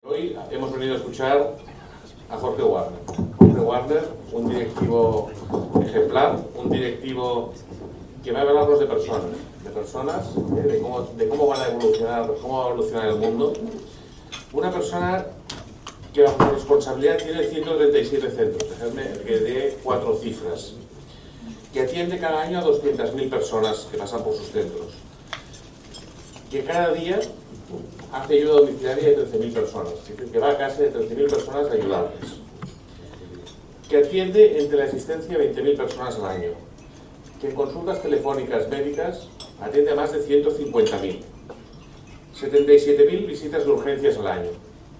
Hoy hemos venido a escuchar a Jorge Warner. Jorge Warner, un directivo ejemplar, un directivo que va a hablarnos de personas, de cómo van a evolucionar, cómo va a evolucionar el mundo. Una persona que bajo su responsabilidad tiene 137 centros, dejadme que dé 4 cifras, que atiende cada año a 200.000 personas que pasan por sus centros, que cada día hace ayuda domiciliaria de 13.000 personas, es decir, que va a casa de 13.000 personas a ayudarles, que atiende entre la asistencia a 20.000 personas al año, que en consultas telefónicas médicas atiende a más de 150.000, 77.000 visitas de urgencias al año.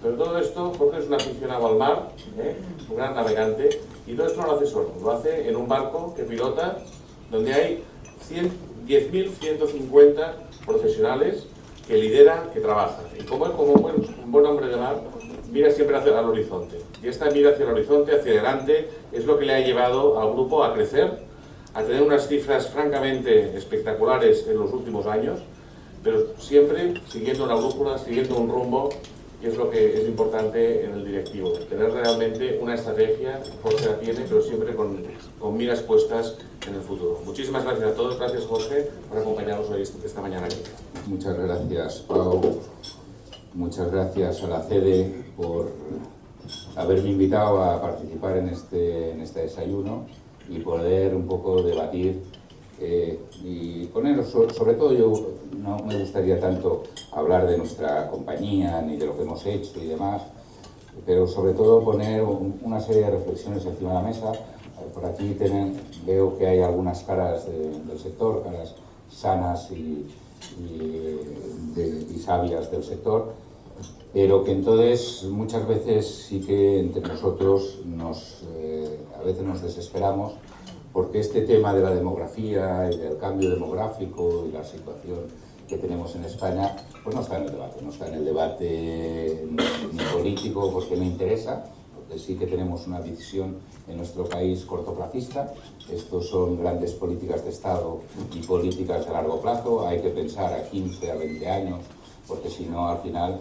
Pero todo esto, Jorge es un aficionado al mar, un gran navegante, y todo esto no lo hace solo, lo hace en un barco que pilota, donde hay 10.150 profesionales que lideran, que trabajan. Y como él, como un buen hombre de mar, mira siempre hacia el horizonte. Y esta mira hacia el horizonte, hacia adelante, es lo que le ha llevado al grupo a crecer, a tener unas cifras francamente espectaculares en los últimos años, pero siempre siguiendo una brújula, siguiendo un rumbo, que es lo que es importante en el directivo. Tener realmente una estrategia, Jorge la tiene, pero siempre con miras puestas en el futuro. Muchísimas gracias a todos, gracias Jorge por acompañarnos hoy esta mañana aquí. Muchas gracias, Pau. Muchas gracias a la CEDE por haberme invitado a participar en este desayuno y poder un poco debatir y poner, sobre todo yo no me gustaría tanto hablar de nuestra compañía ni de lo que hemos hecho y demás, pero sobre todo poner una serie de reflexiones encima de la mesa. Por aquí veo que hay algunas caras del sector, caras sanas y sabias del sector, pero que entonces muchas veces sí que entre nosotros a veces nos desesperamos porque este tema de la demografía y del cambio demográfico y la situación que tenemos en España pues no está en el debate, no está en el debate ni político porque no interesa, porque sí que tenemos una visión en nuestro país cortoplacista. Estos son grandes políticas de Estado y políticas de largo plazo, hay que pensar a 15, a 20 años, porque si no al final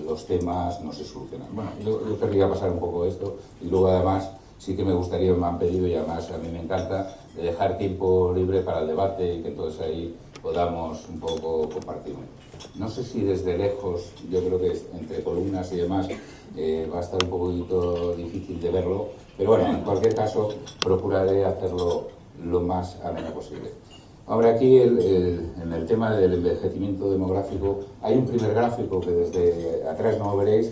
los temas no se solucionan. Bueno, yo querría pasar un poco esto y luego además sí que me gustaría, me han pedido y además a mí me encanta, de dejar tiempo libre para el debate y que entonces ahí podamos un poco compartir. No sé si desde lejos, yo creo que entre columnas y demás va a estar un poquito difícil de verlo, pero bueno, en cualquier caso procuraré hacerlo lo más ameno posible. Ahora aquí en el tema del envejecimiento demográfico hay un primer gráfico que desde atrás no lo veréis,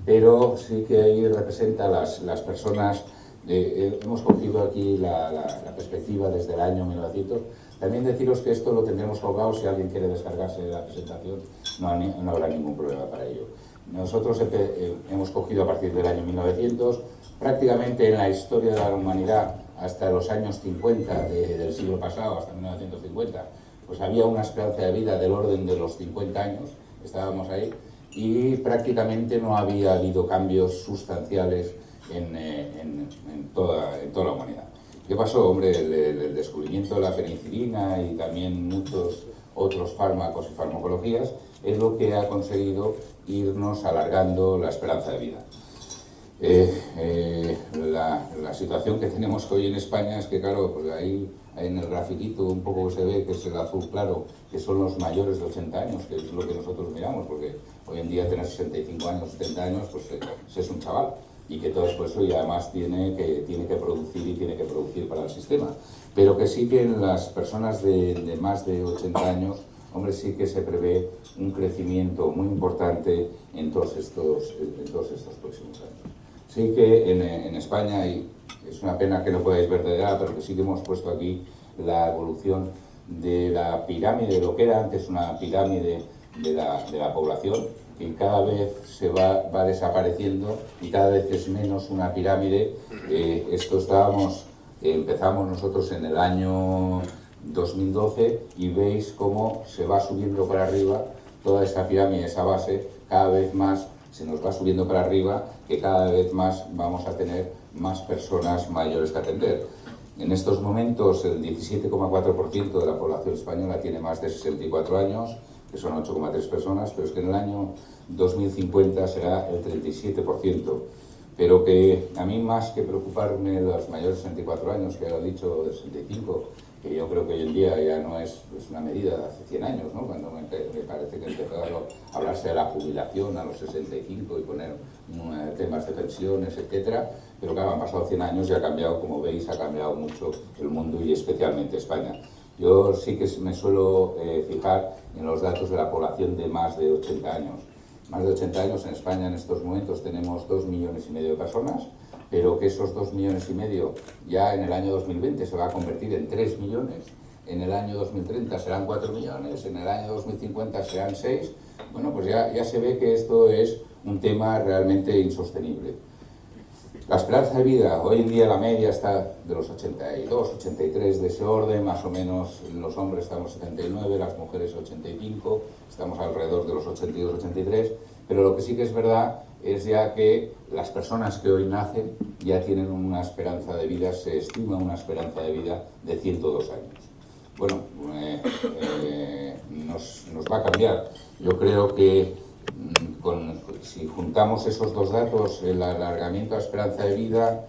pero sí que ahí representa las personas. Hemos cogido aquí la perspectiva desde el año 1900. También deciros que esto lo tendremos colgado, si alguien quiere descargarse de la presentación, no habrá ningún problema para ello. Nosotros hemos cogido a partir del año 1900, prácticamente en la historia de la humanidad, hasta los años 50 del siglo pasado, hasta 1950, pues había una esperanza de vida del orden de los 50 años, estábamos ahí, y prácticamente no había habido cambios sustanciales en toda la humanidad. ¿Qué pasó? Hombre, el descubrimiento de la penicilina y también muchos otros fármacos y farmacologías es lo que ha conseguido irnos alargando la esperanza de vida. La situación que tenemos hoy en España es que, claro, pues ahí en el grafiquito un poco se ve que es el azul claro, que son los mayores de 80 años, que es lo que nosotros miramos, porque hoy en día tener 65 años, 70 años, pues es un chaval, y que todo eso y además tiene que producir para el sistema. Pero que sí que en las personas de más de 80 años, hombre, sí que se prevé un crecimiento muy importante en todos estos próximos años. Sí que en España, y es una pena que no podáis ver de edad, pero que sí que hemos puesto aquí la evolución de la pirámide, de lo que era antes una pirámide de la población, que cada vez se va desapareciendo y cada vez es menos una pirámide. Empezamos nosotros en el año 2012 y veis cómo se va subiendo para arriba toda esa pirámide, esa base, cada vez más se nos va subiendo para arriba, que cada vez más vamos a tener más personas mayores que atender. En estos momentos el 17,4% de la población española tiene más de 64 años, que son 8,3 personas, pero es que en el año 2050 será el 37%. Pero que a mí, más que preocuparme los mayores de 64 años, que ya lo he dicho, de 65, que yo creo que hoy en día ya no es una medida de hace 100 años, ¿no? Cuando me parece que empezó a hablarse de la jubilación a los 65 y poner temas de pensiones, etcétera, pero claro, han pasado 100 años y ha cambiado, como veis, ha cambiado mucho el mundo y especialmente España. Yo sí que me suelo fijar en los datos de la población de más de 80 años. Más de 80 años en España en estos momentos tenemos 2,5 millones de personas, pero que esos 2,5 millones ya en el año 2020 se va a convertir en 3 millones, en el año 2030 serán 4 millones, en el año 2050 serán 6. Bueno, pues ya se ve que esto es un tema realmente insostenible. La esperanza de vida, hoy en día la media está de los 82, 83 de ese orden, más o menos los hombres estamos 79, las mujeres 85, estamos alrededor de los 82, 83, pero lo que sí que es verdad es ya que las personas que hoy nacen ya tienen una esperanza de vida, se estima una esperanza de vida de 102 años. Bueno, nos va a cambiar. Yo creo que si juntamos esos dos datos, el alargamiento de la esperanza de vida,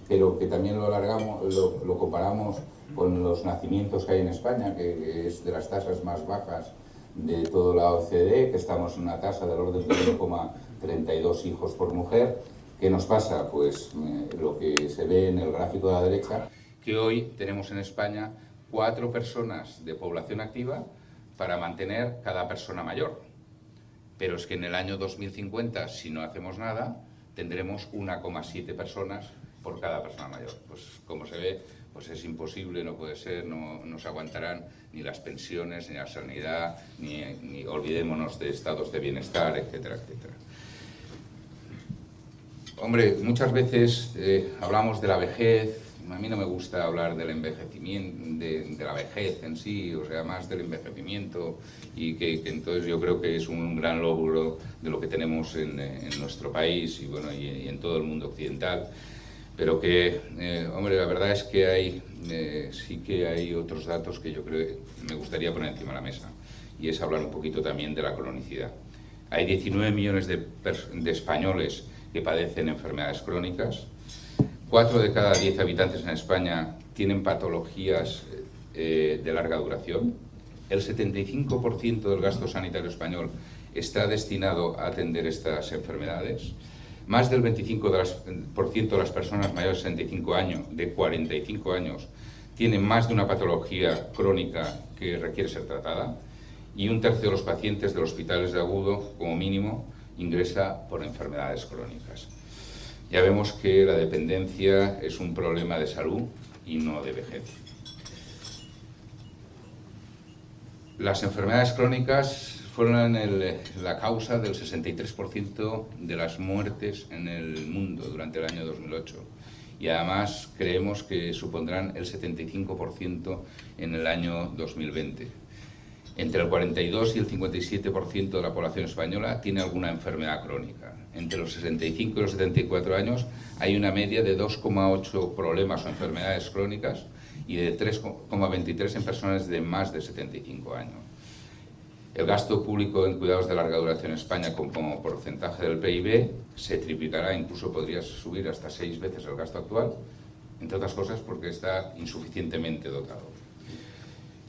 pero que también lo comparamos con los nacimientos que hay en España, que es de las tasas más bajas de toda la OCDE, que estamos en una tasa del orden de 1,32 hijos por mujer. ¿Qué nos pasa? Pues lo que se ve en el gráfico de la derecha, que hoy tenemos en España 4 personas de población activa para mantener cada persona mayor. Pero es que en el año 2050, si no hacemos nada, tendremos 1,7 personas por cada persona mayor. Pues como se ve, pues es imposible, no puede ser, no se aguantarán ni las pensiones, ni la sanidad, ni olvidémonos de estados de bienestar, etcétera, etcétera. Hombre, muchas veces hablamos de la vejez. A mí no me gusta hablar del envejecimiento, de la vejez en sí, o sea, más del envejecimiento, y que entonces yo creo que es un gran logro de lo que tenemos en nuestro país y, bueno, y en todo el mundo occidental. Pero que, hombre, la verdad es que sí que hay otros datos que yo creo que me gustaría poner encima de la mesa, y es hablar un poquito también de la cronicidad. Hay 19 millones de españoles que padecen enfermedades crónicas. 4 de cada 10 habitantes en España tienen patologías de larga duración. El 75% del gasto sanitario español está destinado a atender estas enfermedades. Más del 25% de las personas mayores de 65 años, de 45 años, tienen más de una patología crónica que requiere ser tratada. Y 1/3 de los pacientes de los hospitales de agudo, como mínimo, ingresa por enfermedades crónicas. Ya vemos que la dependencia es un problema de salud y no de vejez. Las enfermedades crónicas fueron la causa del 63% de las muertes en el mundo durante el año 2008. Y además creemos que supondrán el 75% en el año 2020. Entre el 42 y el 57% de la población española tiene alguna enfermedad crónica. Entre los 65 y los 74 años hay una media de 2,8 problemas o enfermedades crónicas y de 3,23 en personas de más de 75 años. El gasto público en cuidados de larga duración en España como porcentaje del PIB se triplicará, incluso podría subir hasta 6 veces el gasto actual, entre otras cosas porque está insuficientemente dotado.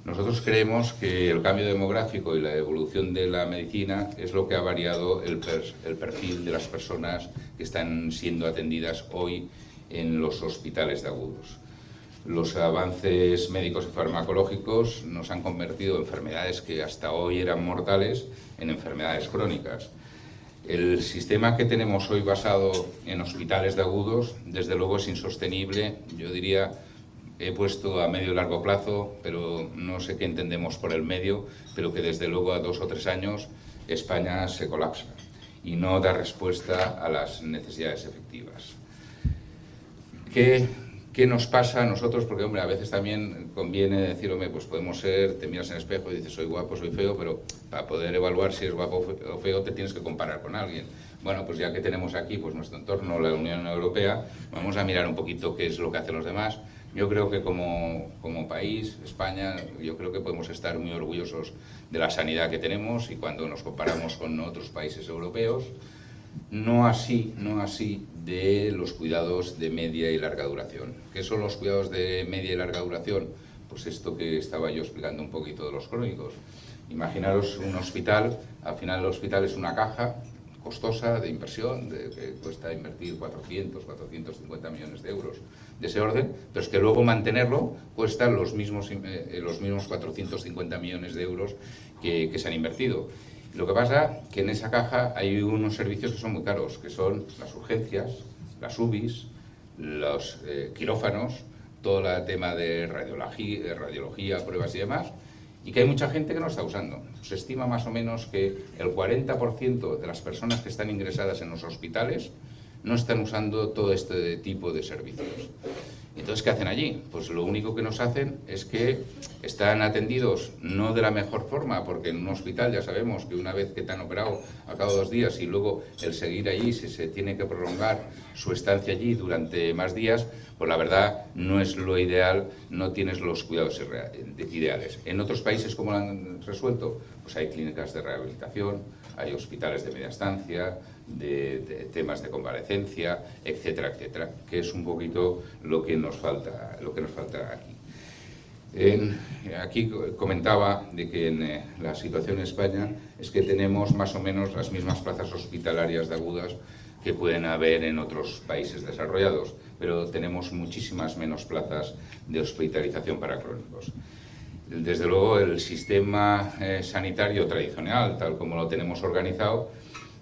Nosotros creemos que el cambio demográfico y la evolución de la medicina es lo que ha variado el perfil de las personas que están siendo atendidas hoy en los hospitales de agudos. Los avances médicos y farmacológicos nos han convertido enfermedades que hasta hoy eran mortales en enfermedades crónicas. El sistema que tenemos hoy basado en hospitales de agudos, desde luego es insostenible, yo diría. He puesto a medio y largo plazo, pero no sé qué entendemos por el medio, pero que desde luego a 2 o 3 años España se colapsa y no da respuesta a las necesidades efectivas. ¿Qué nos pasa a nosotros? Porque, hombre, a veces también conviene decir, hombre, pues podemos ser, te miras en el espejo y dices, soy guapo, soy feo, pero para poder evaluar si eres guapo o feo te tienes que comparar con alguien. Bueno, pues ya que tenemos aquí pues nuestro entorno, la Unión Europea, vamos a mirar un poquito qué es lo que hacen los demás. Yo creo que como país, España, yo creo que podemos estar muy orgullosos de la sanidad que tenemos, y cuando nos comparamos con otros países europeos, no así de los cuidados de media y larga duración. ¿Qué son los cuidados de media y larga duración? Pues esto que estaba yo explicando un poquito de los crónicos. Imaginaros un hospital, al final el hospital es una caja costosa de inversión, que cuesta invertir 450 millones de euros de ese orden, pero es que luego mantenerlo cuesta los mismos 450 millones de euros que se han invertido. Lo que pasa que en esa caja hay unos servicios que son muy caros, que son las urgencias, las UBIs, los quirófanos, todo el tema de radiología, pruebas y demás, y que hay mucha gente que no está usando. Se estima más o menos que el 40% de las personas que están ingresadas en los hospitales no están usando todo este tipo de servicios. Entonces, ¿qué hacen allí? Pues lo único que nos hacen es que están atendidos no de la mejor forma, porque en un hospital ya sabemos que una vez que te han operado a cabo de 2 días, y luego el seguir allí, si se tiene que prolongar su estancia allí durante más días, pues la verdad no es lo ideal, no tienes los cuidados ideales. En otros países, ¿cómo lo han resuelto? Pues hay clínicas de rehabilitación, hay hospitales de media estancia, de temas de convalecencia, etcétera, etcétera, que es un poquito lo que nos falta aquí. Aquí comentaba de que en la situación en España es que tenemos más o menos las mismas plazas hospitalarias de agudas que pueden haber en otros países desarrollados, pero tenemos muchísimas menos plazas de hospitalización para crónicos. Desde luego, el sistema sanitario tradicional, tal como lo tenemos organizado,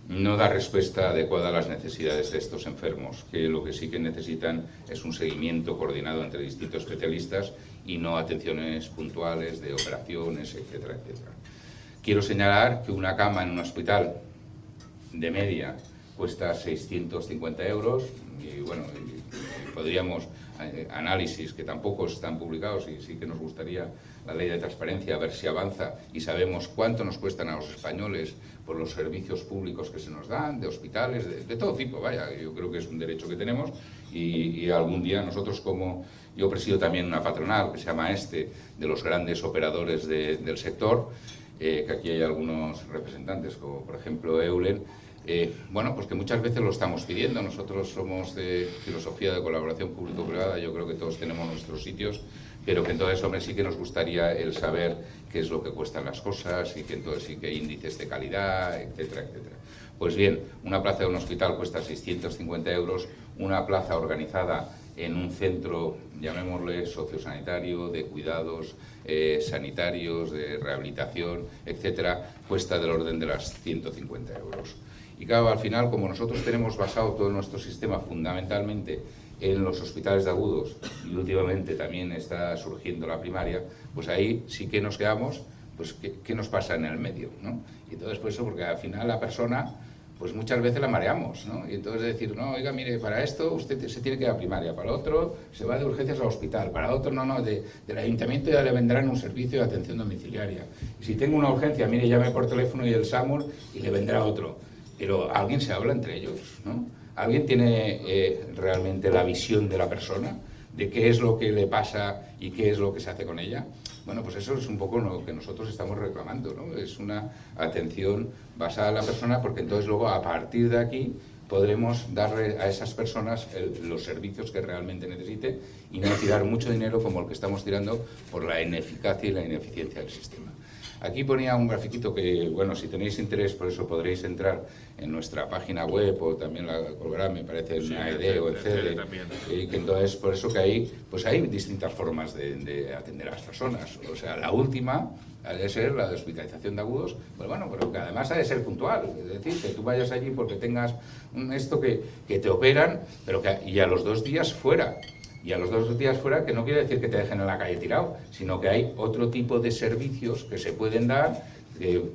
no da respuesta adecuada a las necesidades de estos enfermos, que lo que sí que necesitan es un seguimiento coordinado entre distintos especialistas y no atenciones puntuales de operaciones, etcétera, etcétera. Quiero señalar que una cama en un hospital de media cuesta 650 euros, y bueno, podríamos análisis que tampoco están publicados, y sí que nos gustaría la ley de transparencia, a ver si avanza y sabemos cuánto nos cuestan a los españoles por los servicios públicos que se nos dan, de hospitales, de todo tipo. Vaya, yo creo que es un derecho que tenemos, y algún día nosotros, como yo presido también una patronal que se llama de los grandes operadores del sector, que aquí hay algunos representantes, como por ejemplo Eulen, bueno, pues que muchas veces lo estamos pidiendo. Nosotros somos de filosofía de colaboración público-privada, yo creo que todos tenemos nuestros sitios, pero que entonces, hombre, sí que nos gustaría el saber qué es lo que cuestan las cosas, y que entonces sí que hay índices de calidad, etcétera, etcétera. Pues bien, una plaza de un hospital cuesta 650 euros, una plaza organizada en un centro, llamémosle sociosanitario, de cuidados sanitarios, de rehabilitación, etcétera, cuesta del orden de las 150 euros. Y claro, al final, como nosotros tenemos basado todo nuestro sistema fundamentalmente en los hospitales de agudos, y últimamente también está surgiendo la primaria, pues ahí sí que nos quedamos, pues ¿qué nos pasa en el medio, ¿no? Y entonces, pues eso, porque al final la persona, pues muchas veces la mareamos, ¿no? Y entonces decir, no, oiga, mire, para esto usted se tiene que ir a primaria, para otro se va de urgencias al hospital, para otro no, del ayuntamiento ya le vendrán un servicio de atención domiciliaria. Y si tengo una urgencia, mire, llame por teléfono y el SAMUR y le vendrá otro. Pero alguien se habla entre ellos, ¿no? ¿Alguien tiene realmente la visión de la persona, de qué es lo que le pasa y qué es lo que se hace con ella? Bueno, pues eso es un poco lo que nosotros estamos reclamando, ¿no? Es una atención basada en la persona, porque entonces luego, a partir de aquí, podremos darle a esas personas los servicios que realmente necesite, y no tirar mucho dinero como el que estamos tirando por la ineficacia y la ineficiencia del sistema. Aquí ponía un grafiquito que, bueno, si tenéis interés, por eso podréis entrar en nuestra página web, o también la colgará, me parece, en AED o en CD, y que entonces, por eso que ahí, pues hay distintas formas de atender a las personas. O sea, la última ha de ser la de hospitalización de agudos, pues bueno, pero que además ha de ser puntual, es decir, que tú vayas allí porque tengas esto que te operan, pero y a los 2 días fuera. Y a los 2 días fuera, que no quiere decir que te dejen en la calle tirado, sino que hay otro tipo de servicios que se pueden dar,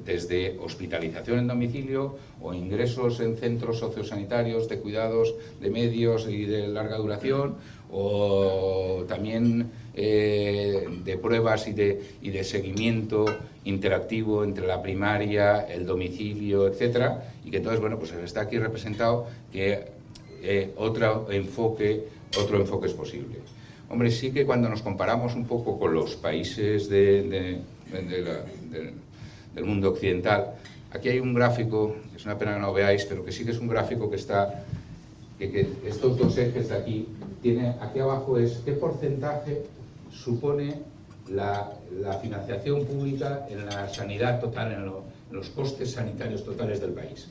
desde hospitalización en domicilio o ingresos en centros sociosanitarios de cuidados de medios y de larga duración, o también de pruebas y de seguimiento interactivo entre la primaria, el domicilio, etcétera, y que entonces, bueno, pues está aquí representado que otro enfoque es posible. Hombre, sí que cuando nos comparamos un poco con los países del mundo occidental, aquí hay un gráfico, es una pena que no lo veáis, pero que sí que es un gráfico que está, que estos dos ejes de aquí, tiene aquí abajo es qué porcentaje supone la financiación pública en la sanidad total, en los costes sanitarios totales del país,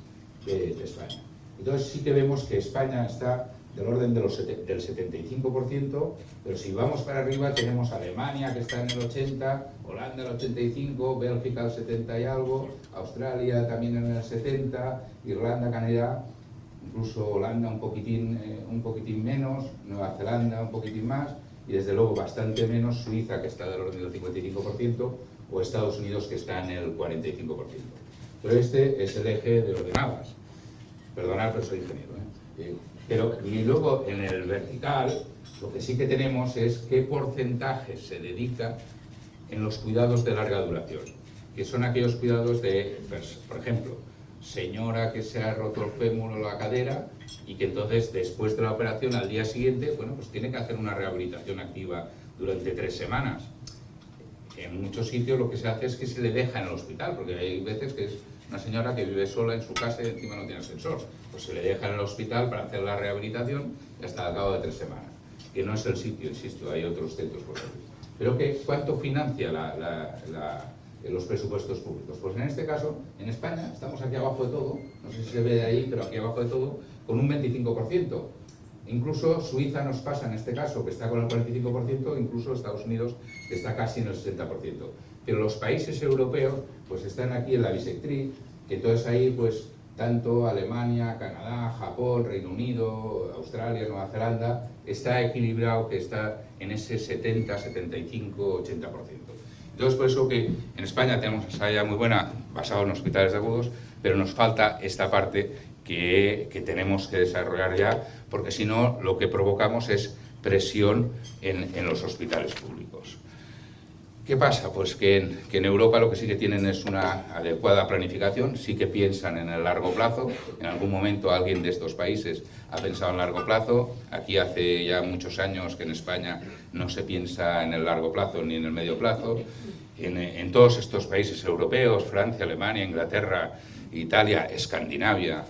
de España. Entonces sí que vemos que España está del orden del 75%, pero si vamos para arriba tenemos Alemania que está en el 80%, Holanda el 85%, Bélgica el 70% y algo, Australia también en el 70%, Irlanda, Canadá, incluso Holanda un poquitín menos, Nueva Zelanda un poquitín más, y desde luego bastante menos Suiza, que está del orden del 55%, o Estados Unidos, que está en el 45%. Pero este es el eje de ordenadas. Perdonad, pero soy ingeniero, y luego en el vertical, lo que sí que tenemos es qué porcentaje se dedica en los cuidados de larga duración, que son aquellos cuidados de, pues, por ejemplo, señora que se ha roto el fémur o la cadera y que entonces después de la operación al día siguiente, bueno, pues tiene que hacer una rehabilitación activa durante 3 semanas. En muchos sitios lo que se hace es que se le deja en el hospital, porque hay veces que es una señora que vive sola en su casa y encima no tiene ascensor. Pues se le deja en el hospital para hacer la rehabilitación y hasta al cabo de 3 semanas. Que no es el sitio, insisto, hay otros centros por aquí. Pero ¿cuánto financia los presupuestos públicos? Pues en este caso, en España, estamos aquí abajo de todo, no sé si se ve de ahí, pero aquí abajo de todo, con un 25%. Incluso Suiza nos pasa en este caso, que está con el 45%, incluso Estados Unidos, que está casi en el 60%. Pero los países europeos, pues están aquí en la bisectriz, que entonces ahí, pues, tanto Alemania, Canadá, Japón, Reino Unido, Australia, Nueva Zelanda, está equilibrado, que está en ese 70, 75, 80%. Entonces, por eso que en España tenemos esa área muy buena, basada en hospitales de agudos, pero nos falta esta parte que tenemos que desarrollar ya, porque si no, lo que provocamos es presión en los hospitales públicos. ¿Qué pasa? Pues que en Europa lo que sí que tienen es una adecuada planificación, sí que piensan en el largo plazo. En algún momento alguien de estos países ha pensado en largo plazo. Aquí hace ya muchos años que en España no se piensa en el largo plazo ni en el medio plazo. En todos estos países europeos, Francia, Alemania, Inglaterra, Italia, Escandinavia,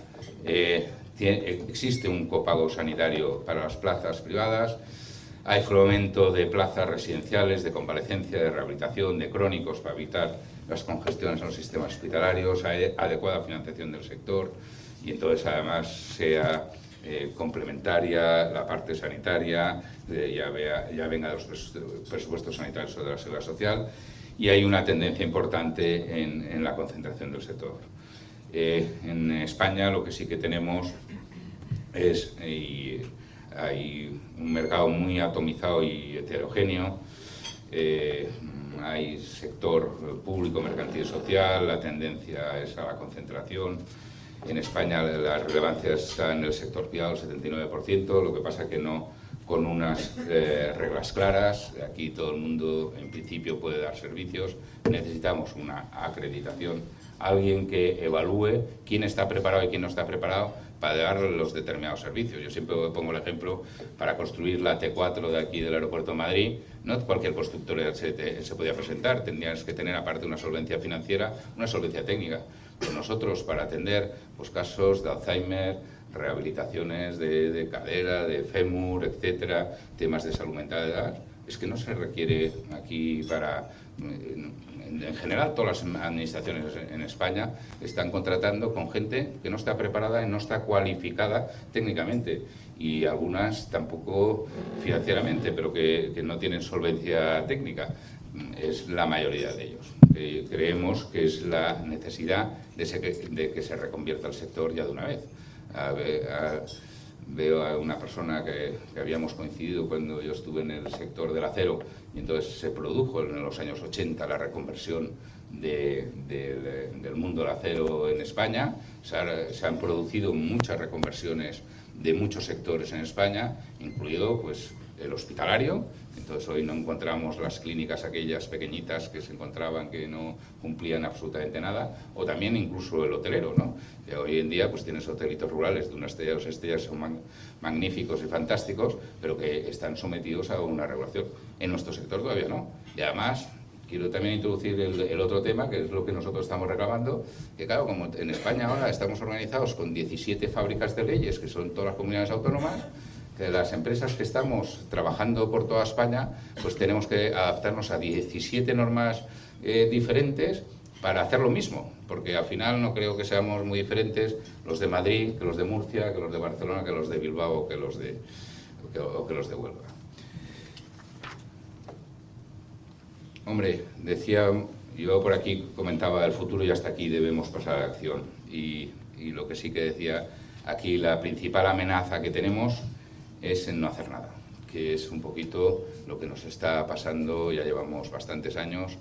existe un copago sanitario para las plazas privadas. Hay fomento de plazas residenciales, de convalecencia, de rehabilitación, de crónicos para evitar las congestiones en los sistemas hospitalarios, hay adecuada financiación del sector y entonces además sea complementaria la parte sanitaria, ya venga de los presupuestos sanitarios o de la Seguridad Social, y hay una tendencia importante en la concentración del sector. En España lo que sí que tenemos es... hay un mercado muy atomizado y heterogéneo, hay sector público, mercantil y social, la tendencia es a la concentración. En España la relevancia está en el sector privado, el 79%, lo que pasa que no con unas reglas claras. Aquí todo el mundo en principio puede dar servicios, necesitamos una acreditación, alguien que evalúe quién está preparado y quién no está preparado para dar los determinados servicios. Yo siempre pongo el ejemplo, para construir la T4 de aquí del aeropuerto de Madrid, no cualquier constructor se podía presentar, tendrías que tener, aparte de una solvencia financiera, una solvencia técnica. Pues nosotros, para atender pues, casos de Alzheimer, rehabilitaciones de cadera, de fémur, etcétera, temas de salud mental, es que no se requiere aquí para... En general, todas las administraciones en España están contratando con gente que no está preparada y no está cualificada técnicamente, y algunas tampoco financieramente, pero que no tienen solvencia técnica. Es la mayoría de ellos. Creemos que es la necesidad de que se reconvierta el sector ya de una vez. Veo a una persona que habíamos coincidido cuando yo estuve en el sector del acero, y entonces se produjo en los años 80 la reconversión del mundo del acero en España. Se han producido muchas reconversiones de muchos sectores en España, incluido pues el hospitalario. Entonces hoy no encontramos las clínicas aquellas pequeñitas que se encontraban que no cumplían absolutamente nada, o también incluso el hotelero, ¿no? Que hoy en día pues tienes hotelitos rurales de una estrella, dos estrellas, son magníficos y fantásticos, pero que están sometidos a una regulación. En nuestro sector todavía no. Y además quiero también introducir el otro tema, que es lo que nosotros estamos reclamando, que claro, como en España ahora estamos organizados con 17 fábricas de leyes, que son todas las comunidades autónomas, que las empresas que estamos trabajando por toda España, pues tenemos que adaptarnos a 17 normas diferentes para hacer lo mismo, porque al final no creo que seamos muy diferentes los de Madrid, que los de Murcia, que los de Barcelona, que los de Bilbao, que los de Huelva. Hombre, decía, yo por aquí comentaba el futuro y hasta aquí debemos pasar a la acción. Y lo que sí que decía, aquí la principal amenaza que tenemos es en no hacer nada, que es un poquito lo que nos está pasando, ya llevamos bastantes años,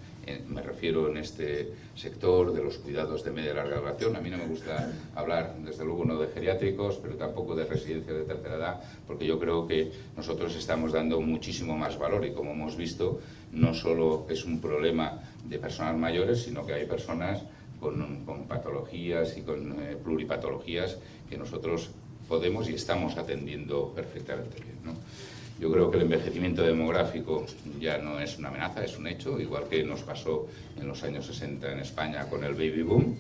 me refiero en este sector de los cuidados de media y larga duración. A mí no me gusta hablar, desde luego, no de geriátricos, pero tampoco de residencias de tercera edad, porque yo creo que nosotros estamos dando muchísimo más valor y, como hemos visto, no solo es un problema de personas mayores, sino que hay personas con patologías y con pluripatologías que nosotros podemos y estamos atendiendo perfectamente bien, ¿no? Yo creo que el envejecimiento demográfico ya no es una amenaza, es un hecho, igual que nos pasó en los años 60 en España con el baby boom.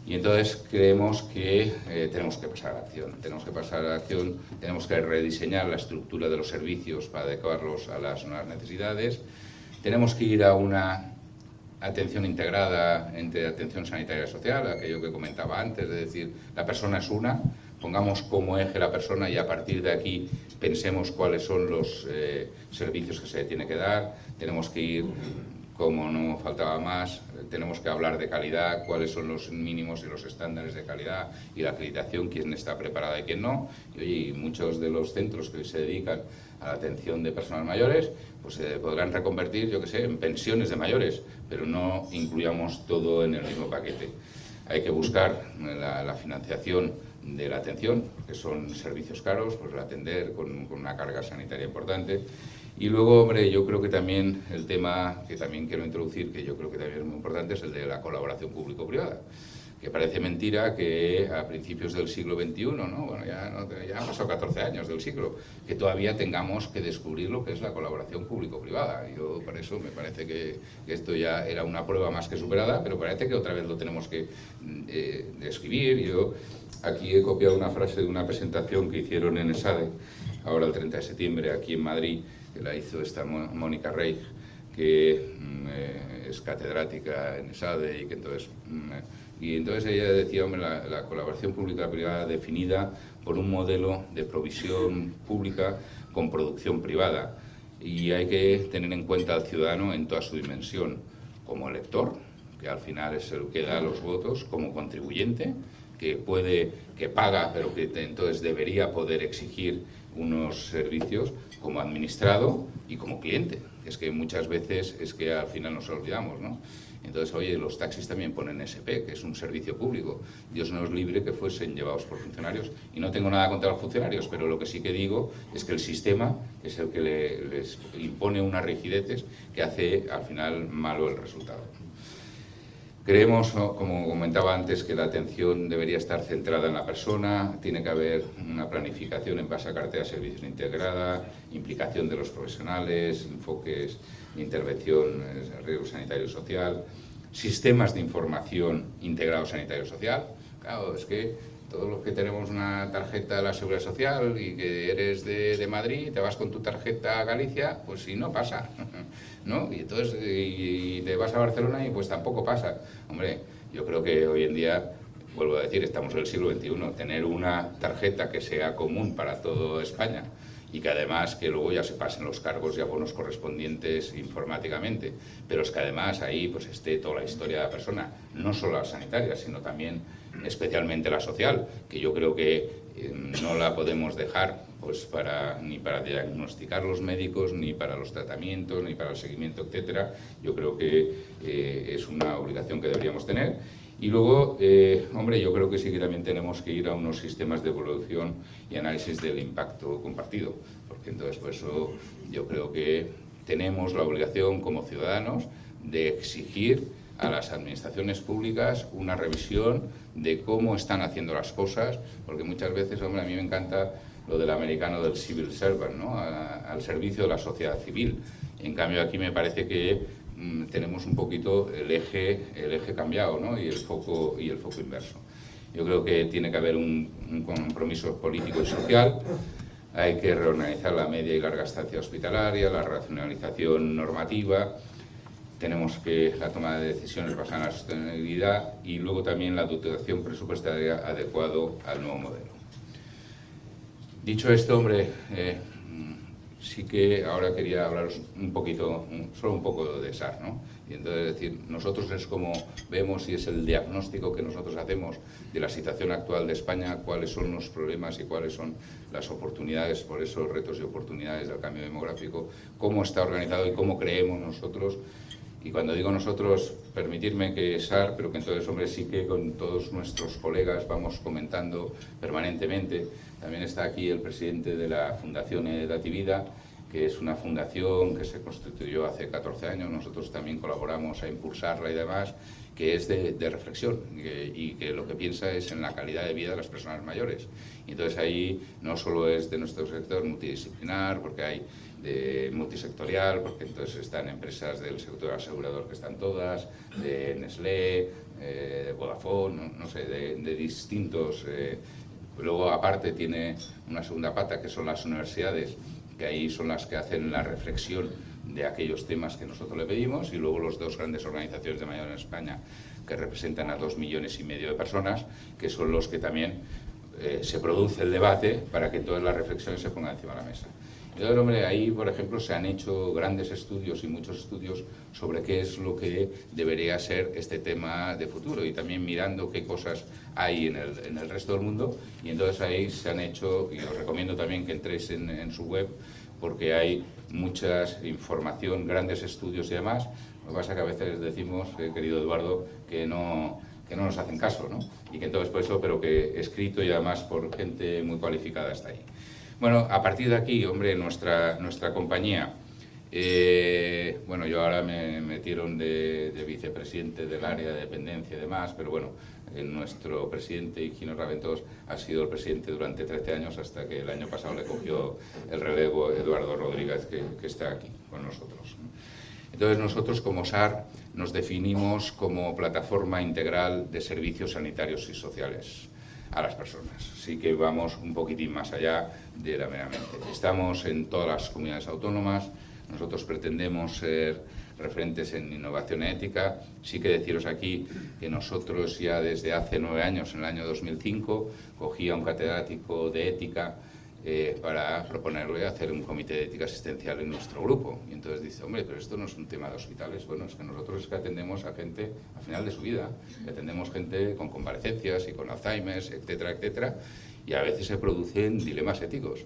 Y entonces creemos que tenemos que pasar a la acción, tenemos que rediseñar la estructura de los servicios para adecuarlos a las nuevas necesidades, tenemos que ir a una atención integrada entre atención sanitaria y social, aquello que comentaba antes, de decir, la persona es una, pongamos como eje la persona y a partir de aquí pensemos cuáles son los servicios que se le tiene que dar, tenemos que ir, como no faltaba más, tenemos que hablar de calidad, cuáles son los mínimos y los estándares de calidad y la acreditación, quién está preparada y quién no. Y oye, muchos de los centros que se dedican a la atención de personas mayores, pues se podrán reconvertir, yo que sé, en pensiones de mayores, pero no incluyamos todo en el mismo paquete. Hay que buscar la financiación de la atención, que son servicios caros, pues el atender con una carga sanitaria importante. Y luego, hombre, yo creo que también el tema que también quiero introducir, que yo creo que también es muy importante, es el de la colaboración público-privada, que parece mentira que a principios del siglo XXI, ¿no? Bueno, ya han pasado 14 años del siglo, que todavía tengamos que descubrir lo que es la colaboración público-privada. Yo, por eso, me parece que esto ya era una prueba más que superada, pero parece que otra vez lo tenemos que describir. Yo aquí he copiado una frase de una presentación que hicieron en ESADE, ahora el 30 de septiembre, aquí en Madrid, que la hizo esta Mónica Reig, que es catedrática en ESADE y que entonces... Y entonces ella decía, hombre, la colaboración pública-privada definida por un modelo de provisión pública con producción privada. Y hay que tener en cuenta al ciudadano en toda su dimensión, como elector, que al final es el que da los votos, como contribuyente, que paga, pero que entonces debería poder exigir unos servicios, como administrado y como cliente. Es que muchas veces es que al final nos olvidamos, ¿no? Entonces, oye, los taxis también ponen SP, que es un servicio público. Dios nos libre que fuesen llevados por funcionarios. Y no tengo nada contra los funcionarios, pero lo que sí que digo es que el sistema es el que les impone unas rigideces que hace al final malo el resultado. Creemos, como comentaba antes, que la atención debería estar centrada en la persona, tiene que haber una planificación en base a cartera de servicios integrada, implicación de los profesionales, enfoques de intervención en riesgo sanitario y social, sistemas de información integrados sanitario y social. Claro, es que todos los que tenemos una tarjeta de la Seguridad Social y que eres de Madrid, te vas con tu tarjeta a Galicia, pues si no pasa, ¿no? Y entonces y te vas a Barcelona y pues tampoco pasa. Hombre, yo creo que hoy en día, vuelvo a decir, estamos en el siglo XXI, tener una tarjeta que sea común para toda España y que además que luego ya se pasen los cargos y abonos correspondientes informáticamente, pero es que además ahí pues esté toda la historia de la persona, no solo la sanitaria, sino también especialmente la social, que yo creo que no la podemos dejar pues ni para diagnosticar los médicos, ni para los tratamientos, ni para el seguimiento, etcétera. Yo creo que es una obligación que deberíamos tener. Y luego, hombre, yo creo que sí que también tenemos que ir a unos sistemas de evaluación y análisis del impacto compartido, porque entonces por eso yo creo que tenemos la obligación como ciudadanos de exigir a las administraciones públicas una revisión de cómo están haciendo las cosas, porque muchas veces, hombre, a mí me encanta lo del americano del civil servant, ¿no? Al servicio de la sociedad civil. En cambio, aquí me parece que tenemos un poquito el eje cambiado, ¿no? y el foco inverso. Yo creo que tiene que haber un compromiso político y social. Hay que reorganizar la media y larga estancia hospitalaria, la racionalización normativa. Tenemos que la toma de decisiones basada en la sostenibilidad y luego también la dotación presupuestaria adecuado al nuevo modelo. Dicho esto, hombre, sí que ahora quería hablaros un poquito, solo un poco de SAR, ¿no? Y entonces decir, nosotros es como vemos y es el diagnóstico que nosotros hacemos de la situación actual de España, cuáles son los problemas y cuáles son las oportunidades por esos retos y oportunidades del cambio demográfico, cómo está organizado y cómo creemos nosotros. Y cuando digo nosotros, permitirme que SAR, pero que entonces, hombre, sí que con todos nuestros colegas vamos comentando permanentemente. También está aquí el presidente de la Fundación Edativida, que es una fundación que se constituyó hace 14 años. Nosotros también colaboramos a impulsarla y demás, que es de reflexión y que lo que piensa es en la calidad de vida de las personas mayores. Y entonces ahí no solo es de nuestro sector multidisciplinar, porque hay de multisectorial, porque entonces están empresas del sector asegurador que están todas, de Nestlé, de Vodafone, no sé, de distintos. Luego, aparte, tiene una segunda pata, que son las universidades, que ahí son las que hacen la reflexión de aquellos temas que nosotros le pedimos, y luego las dos grandes organizaciones de mayor en España, que representan a 2,5 millones de personas, que son los que también se produce el debate para que todas las reflexiones se pongan encima de la mesa. Entonces, hombre, ahí, por ejemplo, se han hecho grandes estudios y muchos estudios sobre qué es lo que debería ser este tema de futuro y también mirando qué cosas hay en el resto del mundo. Y entonces ahí se han hecho, y os recomiendo también que entréis en su web, porque hay mucha información, grandes estudios y demás. Lo que pasa es que a veces decimos, querido Eduardo, que no nos hacen caso, ¿no? Y que entonces por eso, pero que escrito y además por gente muy cualificada está ahí. Bueno, a partir de aquí, hombre, nuestra compañía, bueno, yo ahora me metieron de vicepresidente del área de dependencia y demás, pero bueno, nuestro presidente, Higino Raventós, ha sido el presidente durante 13 años hasta que el año pasado le cogió el relevo Eduardo Rodríguez, que está aquí con nosotros. Entonces nosotros como SAR nos definimos como plataforma integral de servicios sanitarios y sociales a las personas. Sí que vamos un poquitín más allá de la meramente. Estamos en todas las comunidades autónomas, nosotros pretendemos ser referentes en innovación ética. Sí que deciros aquí que nosotros ya desde hace 9 años, en el año 2005, cogí a un catedrático de ética para proponerle hacer un comité de ética asistencial en nuestro grupo. Y entonces dice, hombre, pero esto no es un tema de hospitales. Bueno, es que nosotros es que atendemos a gente al final de su vida, que atendemos gente con convalecencias y con Alzheimer, etcétera, etcétera, y a veces se producen dilemas éticos.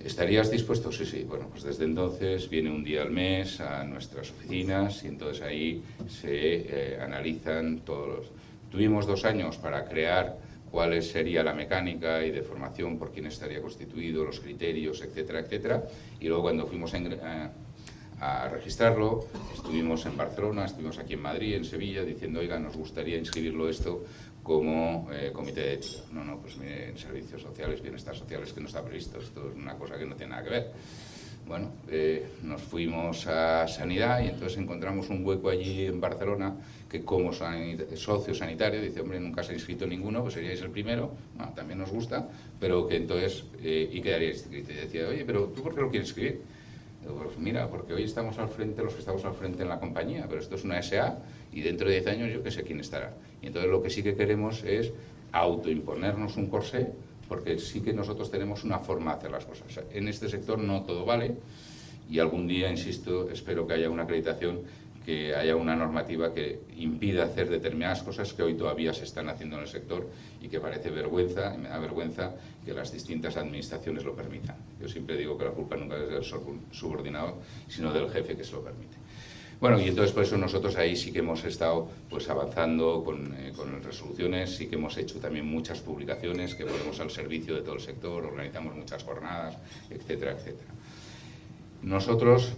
¿Estarías dispuesto? Sí, sí. Bueno, pues desde entonces viene un día al mes a nuestras oficinas y entonces ahí se analizan todos. Tuvimos 2 años para crear cuál sería la mecánica y de formación, por quién estaría constituido, los criterios, etcétera, etcétera. Y luego cuando fuimos a registrarlo, estuvimos en Barcelona, estuvimos aquí en Madrid, en Sevilla, diciendo, oiga, nos gustaría inscribirlo esto como comité de ética. No, pues mire, en servicios sociales, bienestar sociales, que no está previsto, esto es una cosa que no tiene nada que ver. Bueno, nos fuimos a Sanidad y entonces encontramos un hueco allí en Barcelona que como socio sanitario dice, hombre, nunca se ha inscrito ninguno, pues seríais el primero, bueno, también nos gusta, pero que entonces, y quedaríais inscrito. Y decía, oye, pero ¿tú por qué lo quieres escribir? Digo, pues mira, porque hoy estamos al frente, los que estamos al frente en la compañía, pero esto es una SA y dentro de 10 años yo que sé quién estará. Y entonces lo que sí que queremos es autoimponernos un corsé, porque sí que nosotros tenemos una forma de hacer las cosas. O sea, en este sector no todo vale y algún día, insisto, espero que haya una acreditación, que haya una normativa que impida hacer determinadas cosas que hoy todavía se están haciendo en el sector y que parece vergüenza, y me da vergüenza que las distintas administraciones lo permitan. Yo siempre digo que la culpa nunca es del subordinado, sino del jefe que se lo permite. Bueno, y entonces por eso nosotros ahí sí que hemos estado pues avanzando con resoluciones, sí que hemos hecho también muchas publicaciones que ponemos al servicio de todo el sector, organizamos muchas jornadas, etcétera, etcétera. Nosotros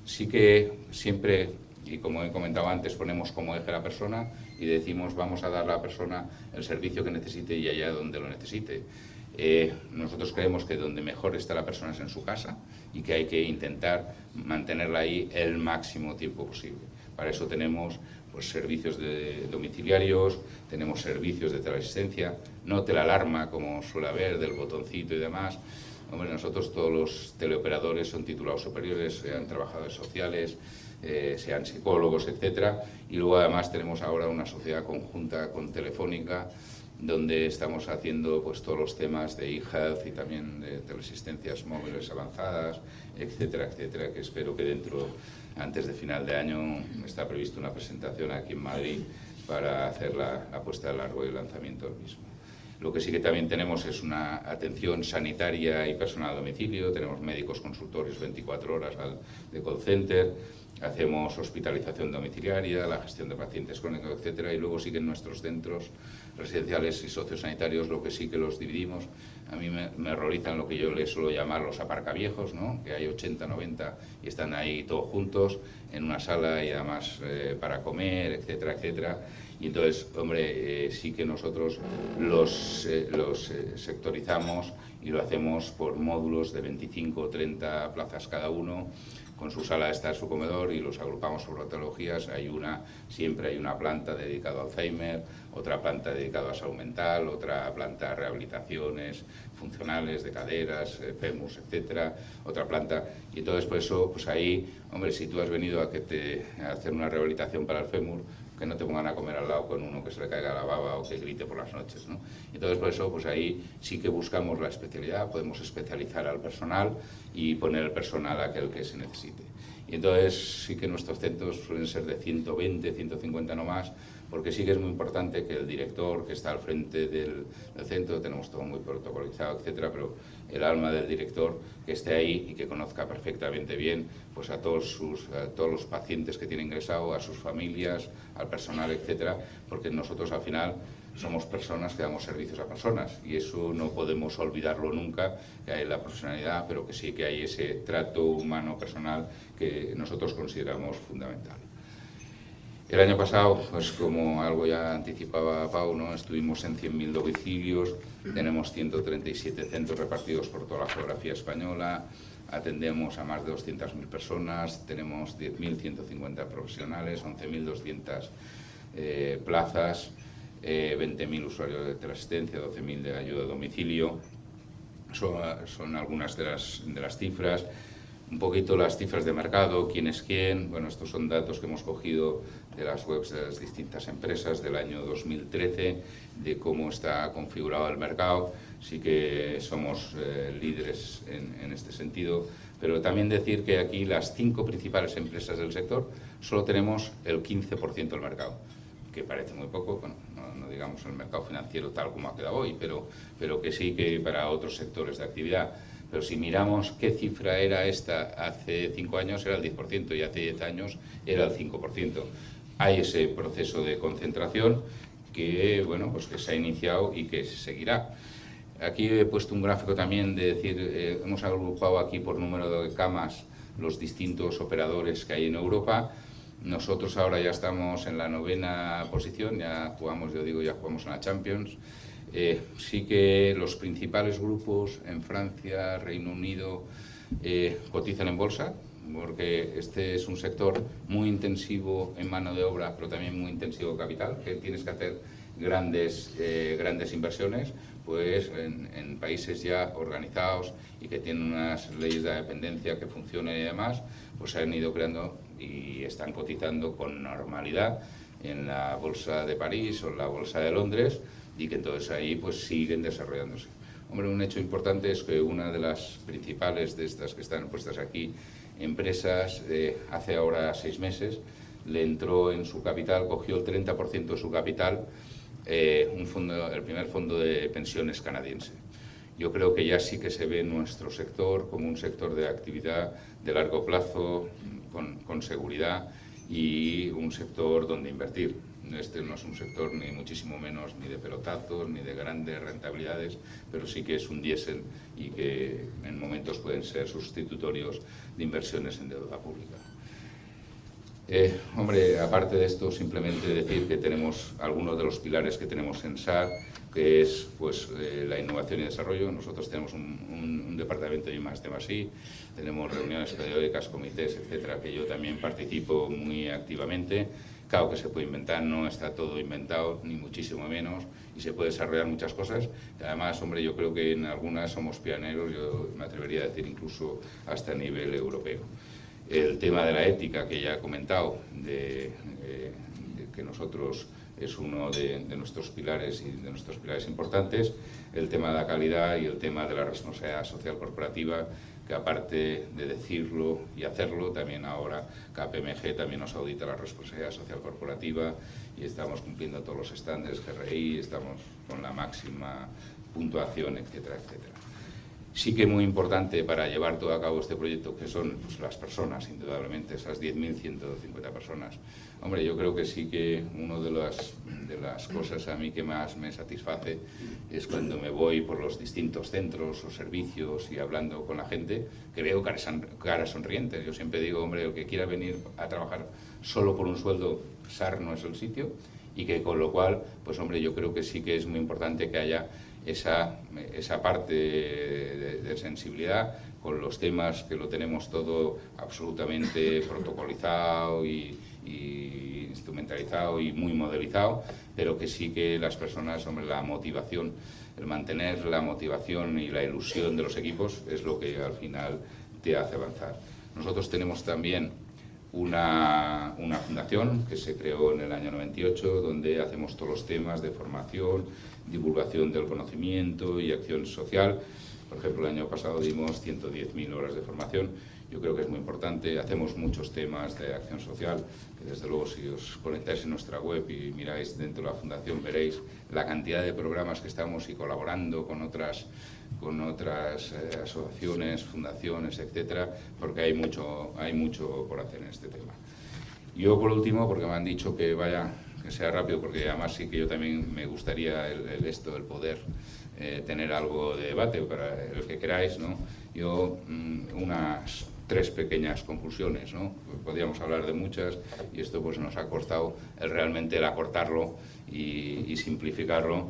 sí que siempre, y como he comentado antes, ponemos como eje a la persona y decimos vamos a dar a la persona el servicio que necesite y allá donde lo necesite. Nosotros creemos que donde mejor está la persona es en su casa y que hay que intentar mantenerla ahí el máximo tiempo posible. Para eso tenemos pues, servicios domiciliarios, tenemos servicios de teleasistencia, no telealarma como suele haber del botoncito y demás. Hombre, nosotros todos los teleoperadores son titulados superiores, sean trabajadores sociales, sean psicólogos, etcétera, y luego además tenemos ahora una sociedad conjunta con Telefónica donde estamos haciendo pues todos los temas de e-health y también de teleasistencias móviles avanzadas, etcétera, etcétera, que espero que antes de final de año está prevista una presentación aquí en Madrid para hacer la puesta a largo y el lanzamiento del mismo. Lo que sí que también tenemos es una atención sanitaria y personal a domicilio, tenemos médicos consultorios 24 horas de call center, hacemos hospitalización domiciliaria, la gestión de pacientes crónicos, etcétera, y luego sí que en nuestros centros residenciales y sociosanitarios lo que sí que los dividimos. A mí me horrorizan lo que yo les suelo llamar los aparcaviejos, ¿no? Que hay 80, 90 y están ahí todos juntos en una sala y además para comer, etcétera, etcétera. Y entonces, hombre, sí que nosotros los sectorizamos y lo hacemos por módulos de 25 o 30 plazas cada uno, con su sala de estar, su comedor, y los agrupamos por patologías. Siempre hay una planta dedicada a Alzheimer, otra planta dedicada a salud mental, otra planta a rehabilitaciones funcionales de caderas, fémurs, etcétera, otra planta. Y entonces por eso, pues ahí, hombre, si tú has venido a hacer una rehabilitación para el fémur, que no te pongan a comer al lado con uno que se le caiga la baba o que grite por las noches, ¿no? Entonces, por eso, pues ahí sí que buscamos la especialidad, podemos especializar al personal y poner el personal a aquel que se necesite. Y entonces sí que nuestros centros suelen ser de 120, 150 no más, porque sí que es muy importante que el director que está al frente del centro, tenemos todo muy protocolizado, etcétera, pero el alma del director que esté ahí y que conozca perfectamente bien pues a todos los pacientes que tiene ingresado, a sus familias, al personal, etcétera, porque nosotros al final somos personas que damos servicios a personas y eso no podemos olvidarlo nunca, que hay la profesionalidad, pero que sí que hay ese trato humano personal que nosotros consideramos fundamental. El año pasado, pues como algo ya anticipaba Pau, ¿no? Estuvimos en 100.000 domicilios, tenemos 137 centros repartidos por toda la geografía española, atendemos a más de 200.000 personas, tenemos 10.150 profesionales, 11.200 plazas, 20.000 usuarios de teleasistencia, 12.000 de ayuda a domicilio. Son algunas de las cifras. Un poquito las cifras de mercado, quién es quién. Bueno, estos son datos que hemos cogido de las webs de las distintas empresas del año 2013, de cómo está configurado el mercado. Sí que somos líderes en este sentido, pero también decir que aquí las 5 principales empresas del sector solo tenemos el 15% del mercado, que parece muy poco, bueno, no digamos el mercado financiero tal como ha quedado hoy, pero que sí que para otros sectores de actividad. Pero si miramos qué cifra era esta hace 5 años, era el 10%, y hace 10 años era el 5%. Hay ese proceso de concentración que, bueno, pues que se ha iniciado y que se seguirá. Aquí he puesto un gráfico también de decir, hemos agrupado aquí por número de camas los distintos operadores que hay en Europa. Nosotros ahora ya estamos en la 9ª posición, ya jugamos en la Champions. Sí que los principales grupos en Francia, Reino Unido, cotizan en bolsa, porque este es un sector muy intensivo en mano de obra, pero también muy intensivo en capital, que tienes que hacer grandes inversiones, pues en países ya organizados y que tienen unas leyes de dependencia que funcionen y demás, pues se han ido creando y están cotizando con normalidad en la bolsa de París o en la bolsa de Londres, y que entonces ahí pues siguen desarrollándose. Hombre, un hecho importante es que una de las principales de estas que están puestas aquí, empresas, hace ahora 6 meses, le entró en su capital, cogió el 30% de su capital, el primer fondo de pensiones canadiense. Yo creo que ya sí que se ve nuestro sector como un sector de actividad de largo plazo, con seguridad y un sector donde invertir. Este no es un sector ni muchísimo menos ni de pelotazos ni de grandes rentabilidades, pero sí que es un diésel y que en momentos pueden ser sustitutorios de inversiones en deuda pública. Hombre, aparte de esto, simplemente decir que tenemos algunos de los pilares que tenemos en SAR, que es pues, la innovación y desarrollo. Nosotros tenemos un departamento de I+D+I, tenemos reuniones periódicas, comités, etcétera, que yo también participo muy activamente. Claro que se puede inventar, no está todo inventado, ni muchísimo menos, y se puede desarrollar muchas cosas. Además, hombre, yo creo que en algunas somos pioneros, yo me atrevería a decir incluso hasta a nivel europeo. El tema de la ética, que ya he comentado, de que nosotros es uno de nuestros pilares y de nuestros pilares importantes, el tema de la calidad y el tema de la responsabilidad social corporativa, que aparte de decirlo y hacerlo, también ahora KPMG también nos audita la responsabilidad social corporativa y estamos cumpliendo todos los estándares GRI, estamos con la máxima puntuación, etcétera, etcétera. Sí que muy importante para llevar todo a cabo este proyecto, que son pues, las personas, indudablemente, esas 10.150 personas. Hombre, yo creo que sí que una de las cosas a mí que más me satisface es cuando me voy por los distintos centros o servicios y hablando con la gente, que veo caras sonrientes. Yo siempre digo, hombre, el que quiera venir a trabajar solo por un sueldo, SAR no es el sitio, y que con lo cual, pues hombre, yo creo que sí que es muy importante que haya esa parte de sensibilidad con los temas que lo tenemos todo absolutamente protocolizado y instrumentalizado y muy modelizado, pero que sí que las personas, hombre, la motivación, el mantener la motivación y la ilusión de los equipos es lo que al final te hace avanzar. Nosotros tenemos también una fundación que se creó en el año 98, donde hacemos todos los temas de formación, divulgación del conocimiento y acción social. Por ejemplo, el año pasado dimos 110.000 horas de formación. Yo creo que es muy importante. Hacemos muchos temas de acción social, que desde luego si os conectáis en nuestra web y miráis dentro de la fundación veréis la cantidad de programas que estamos y colaborando con otras asociaciones, fundaciones, etcétera, porque hay mucho por hacer en este tema. Yo, por último, porque me han dicho que sea rápido, porque además sí que yo también me gustaría el poder tener algo de debate para el que queráis, ¿no? Yo, unas 3 pequeñas conclusiones, ¿no? Podríamos hablar de muchas y esto pues nos ha costado realmente el acortarlo y simplificarlo,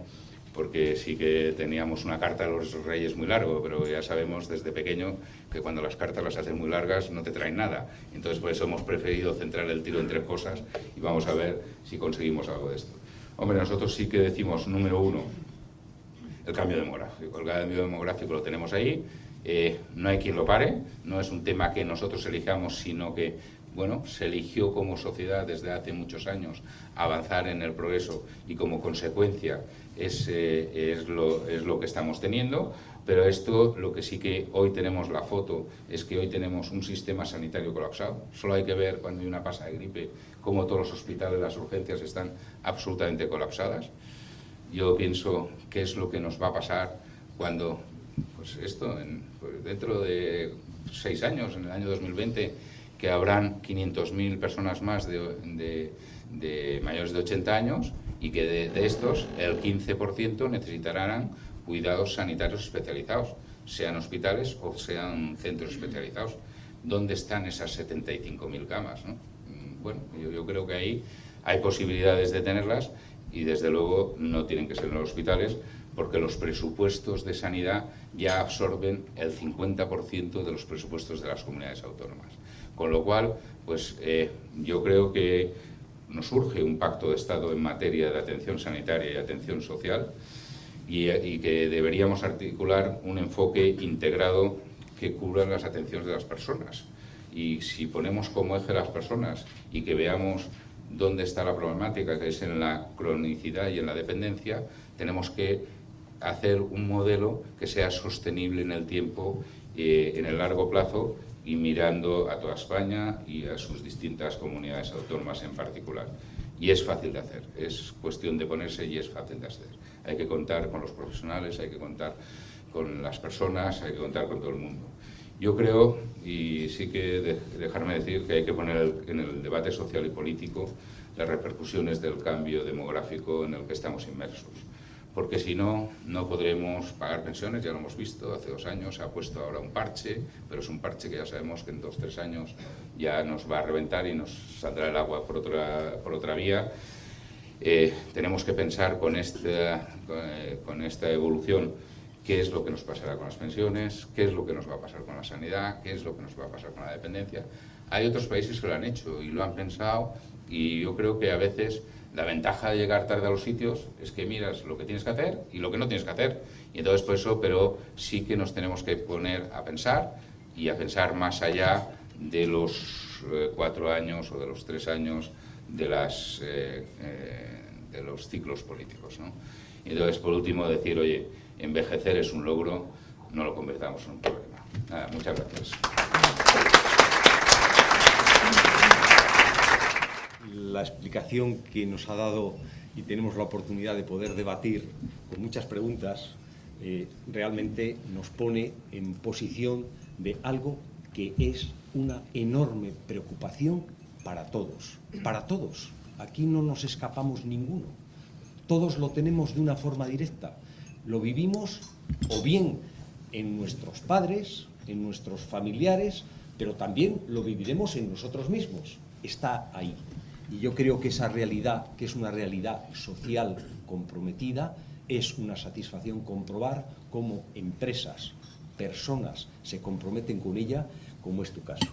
porque sí que teníamos una carta de los Reyes muy largo, pero ya sabemos desde pequeño que cuando las cartas las hacen muy largas no te traen nada. Entonces por eso hemos preferido centrar el tiro en 3 cosas y vamos a ver si conseguimos algo de esto. Hombre, nosotros sí que decimos, número 1, el cambio demográfico. El cambio demográfico lo tenemos ahí, no hay quien lo pare, no es un tema que nosotros elijamos, sino que bueno, se eligió como sociedad desde hace muchos años avanzar en el progreso y como consecuencia es lo que estamos teniendo, pero esto lo que sí que hoy tenemos la foto es que hoy tenemos un sistema sanitario colapsado. Solo hay que ver cuando hay una pasa de gripe cómo todos los hospitales, las urgencias están absolutamente colapsadas. Yo pienso qué es lo que nos va a pasar cuando, pues esto, dentro de 6 años, en el año 2020, que habrán 500.000 personas más de mayores de 80 años y que de estos el 15% necesitarán cuidados sanitarios especializados, sean hospitales o sean centros especializados. ¿Dónde están esas 75.000 camas, ¿no? Bueno, yo creo que ahí hay posibilidades de tenerlas y desde luego no tienen que ser en los hospitales, porque los presupuestos de sanidad ya absorben el 50% de los presupuestos de las comunidades autónomas. Con lo cual, pues yo creo que nos surge un pacto de Estado en materia de atención sanitaria y atención social y que deberíamos articular un enfoque integrado que cubra las atenciones de las personas. Y si ponemos como eje las personas y que veamos dónde está la problemática, que es en la cronicidad y en la dependencia, tenemos que hacer un modelo que sea sostenible en el tiempo, en el largo plazo, y mirando a toda España y a sus distintas comunidades autónomas en particular. Y es fácil de hacer, es cuestión de ponerse y es fácil de hacer. Hay que contar con los profesionales, hay que contar con las personas, hay que contar con todo el mundo. Yo creo, y sí que dejarme decir que hay que poner en el debate social y político las repercusiones del cambio demográfico en el que estamos inmersos. Porque si no, no podremos pagar pensiones, ya lo hemos visto, hace 2 años se ha puesto ahora un parche, pero es un parche que ya sabemos que en 2 o 3 años ya nos va a reventar y nos saldrá el agua por otra vía. Tenemos que pensar con esta evolución qué es lo que nos pasará con las pensiones, qué es lo que nos va a pasar con la sanidad, qué es lo que nos va a pasar con la dependencia. Hay otros países que lo han hecho y lo han pensado, y yo creo que a veces la ventaja de llegar tarde a los sitios es que miras lo que tienes que hacer y lo que no tienes que hacer. Y entonces por eso, pero sí que nos tenemos que poner a pensar, y a pensar más allá de los 4 años o de los 3 años de los ciclos políticos, ¿no? Y entonces, por último, decir, oye, envejecer es un logro, no lo convertamos en un problema. Nada, muchas gracias. La explicación que nos ha dado, y tenemos la oportunidad de poder debatir con muchas preguntas, realmente nos pone en posición de algo que es una enorme preocupación para todos. Para todos. Aquí no nos escapamos ninguno. Todos lo tenemos de una forma directa. Lo vivimos o bien en nuestros padres, en nuestros familiares, pero también lo viviremos en nosotros mismos. Está ahí. Y yo creo que esa realidad, que es una realidad social comprometida, es una satisfacción comprobar cómo empresas, personas se comprometen con ella, como es tu caso.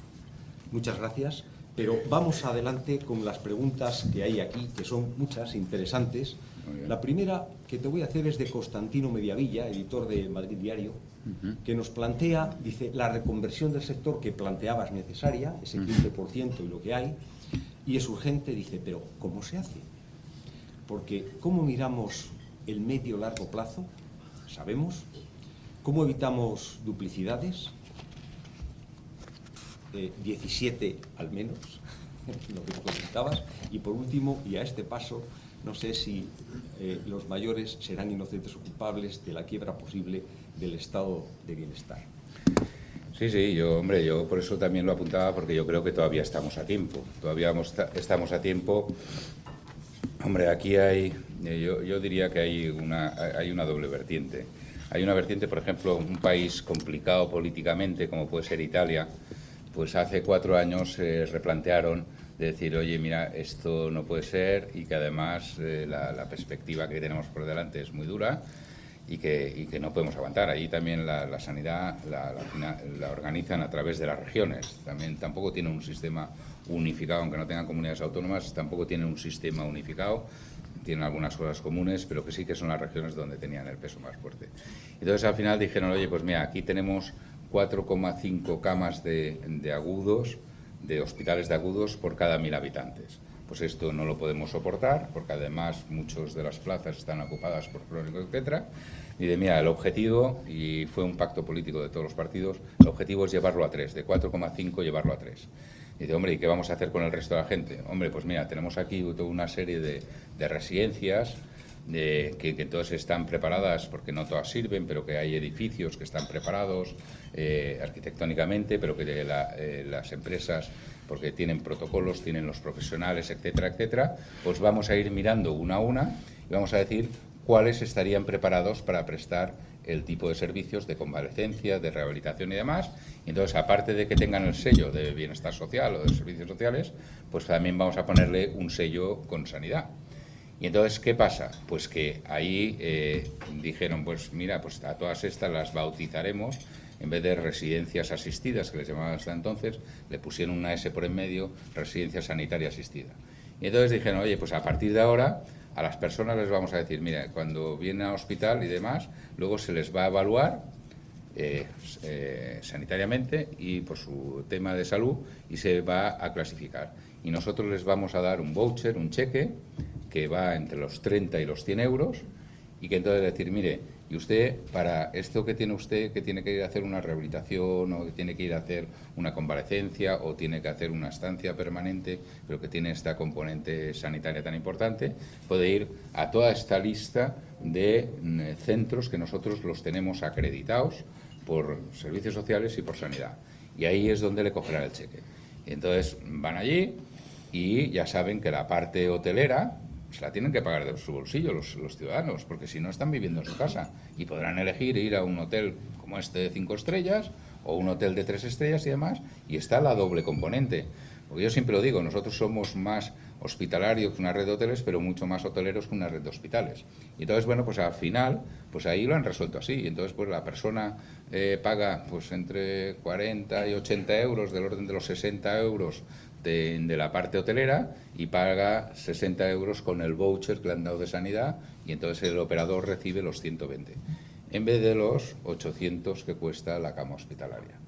Muchas gracias, pero vamos adelante con las preguntas que hay aquí, que son muchas, interesantes. La primera que te voy a hacer es de Constantino Mediavilla, editor de Madrid Diario, que nos plantea, dice, la reconversión del sector que planteabas necesaria, ese 15% y lo que hay, y es urgente, dice, pero ¿cómo se hace? Porque ¿cómo miramos el medio-largo plazo? ¿Sabemos? ¿Cómo evitamos duplicidades? 17 al menos, lo que comentabas. Y por último, y a este paso, no sé si los mayores serán inocentes o culpables de la quiebra posible del estado de bienestar. Sí, yo por eso también lo apuntaba, porque yo creo que todavía estamos a tiempo. Estamos a tiempo. Hombre, aquí yo diría que hay una doble vertiente. Hay una vertiente, por ejemplo, un país complicado políticamente, como puede ser Italia, pues hace 4 años se replantearon de decir, oye, mira, esto no puede ser, y que además la perspectiva que tenemos por delante es muy dura y que no podemos aguantar. Ahí también la sanidad la organizan a través de las regiones. Tampoco tienen un sistema unificado, aunque no tengan comunidades autónomas, tampoco tienen un sistema unificado. Tienen algunas cosas comunes, pero que sí que son las regiones donde tenían el peso más fuerte. Entonces, al final dijeron, oye, pues mira, aquí tenemos 4,5 camas de agudos, de hospitales de agudos por cada 1.000 habitantes. Pues esto no lo podemos soportar, porque además muchas de las plazas están ocupadas por crónicos, etcétera. Y de mira, el objetivo, y fue un pacto político de todos los partidos, el objetivo es llevarlo a 3, de 4,5 llevarlo a 3. Y dice, hombre, ¿y qué vamos a hacer con el resto de la gente? Hombre, pues mira, tenemos aquí toda una serie de residencias que todas están preparadas, porque no todas sirven, pero que hay edificios que están preparados arquitectónicamente, pero que las empresas, porque tienen protocolos, tienen los profesionales, etcétera, etcétera, pues vamos a ir mirando una a una y vamos a decir cuáles estarían preparados para prestar el tipo de servicios de convalecencia, de rehabilitación y demás. Y entonces, aparte de que tengan el sello de bienestar social o de servicios sociales, pues también vamos a ponerle un sello con sanidad. Y entonces, ¿qué pasa? Pues que ahí dijeron, pues mira, pues a todas estas las bautizaremos, en vez de residencias asistidas, que les llamaban hasta entonces, le pusieron una S por en medio, residencia sanitaria asistida. Y entonces dijeron, oye, pues a partir de ahora a las personas les vamos a decir, mira, cuando vienen al hospital y demás, luego se les va a evaluar sanitariamente y por su tema de salud, y se va a clasificar. Y nosotros les vamos a dar un voucher, un cheque, que va entre los 30 y los 100 euros, y que entonces decir, mire, y usted, para esto que tiene usted, que tiene que ir a hacer una rehabilitación, o que tiene que ir a hacer una convalecencia, o tiene que hacer una estancia permanente, pero que tiene esta componente sanitaria tan importante, puede ir a toda esta lista de centros que nosotros los tenemos acreditados por servicios sociales y por sanidad. Y ahí es donde le cogerán el cheque. Y entonces van allí y ya saben que la parte hotelera se la tienen que pagar de su bolsillo los ciudadanos, porque si no están viviendo en su casa y podrán elegir ir a un hotel como este de 5 estrellas o un hotel de 3 estrellas y demás, y está la doble componente. Porque yo siempre lo digo, nosotros somos más hospitalarios que una red de hoteles, pero mucho más hoteleros que una red de hospitales. Y entonces, bueno, pues al final, pues ahí lo han resuelto así. Y entonces, pues la persona paga pues entre 40 y 80 euros, del orden de los 60 euros de la parte hotelera, y paga 60 euros con el voucher que le han dado de sanidad, y entonces el operador recibe los 120, en vez de los 800 que cuesta la cama hospitalaria.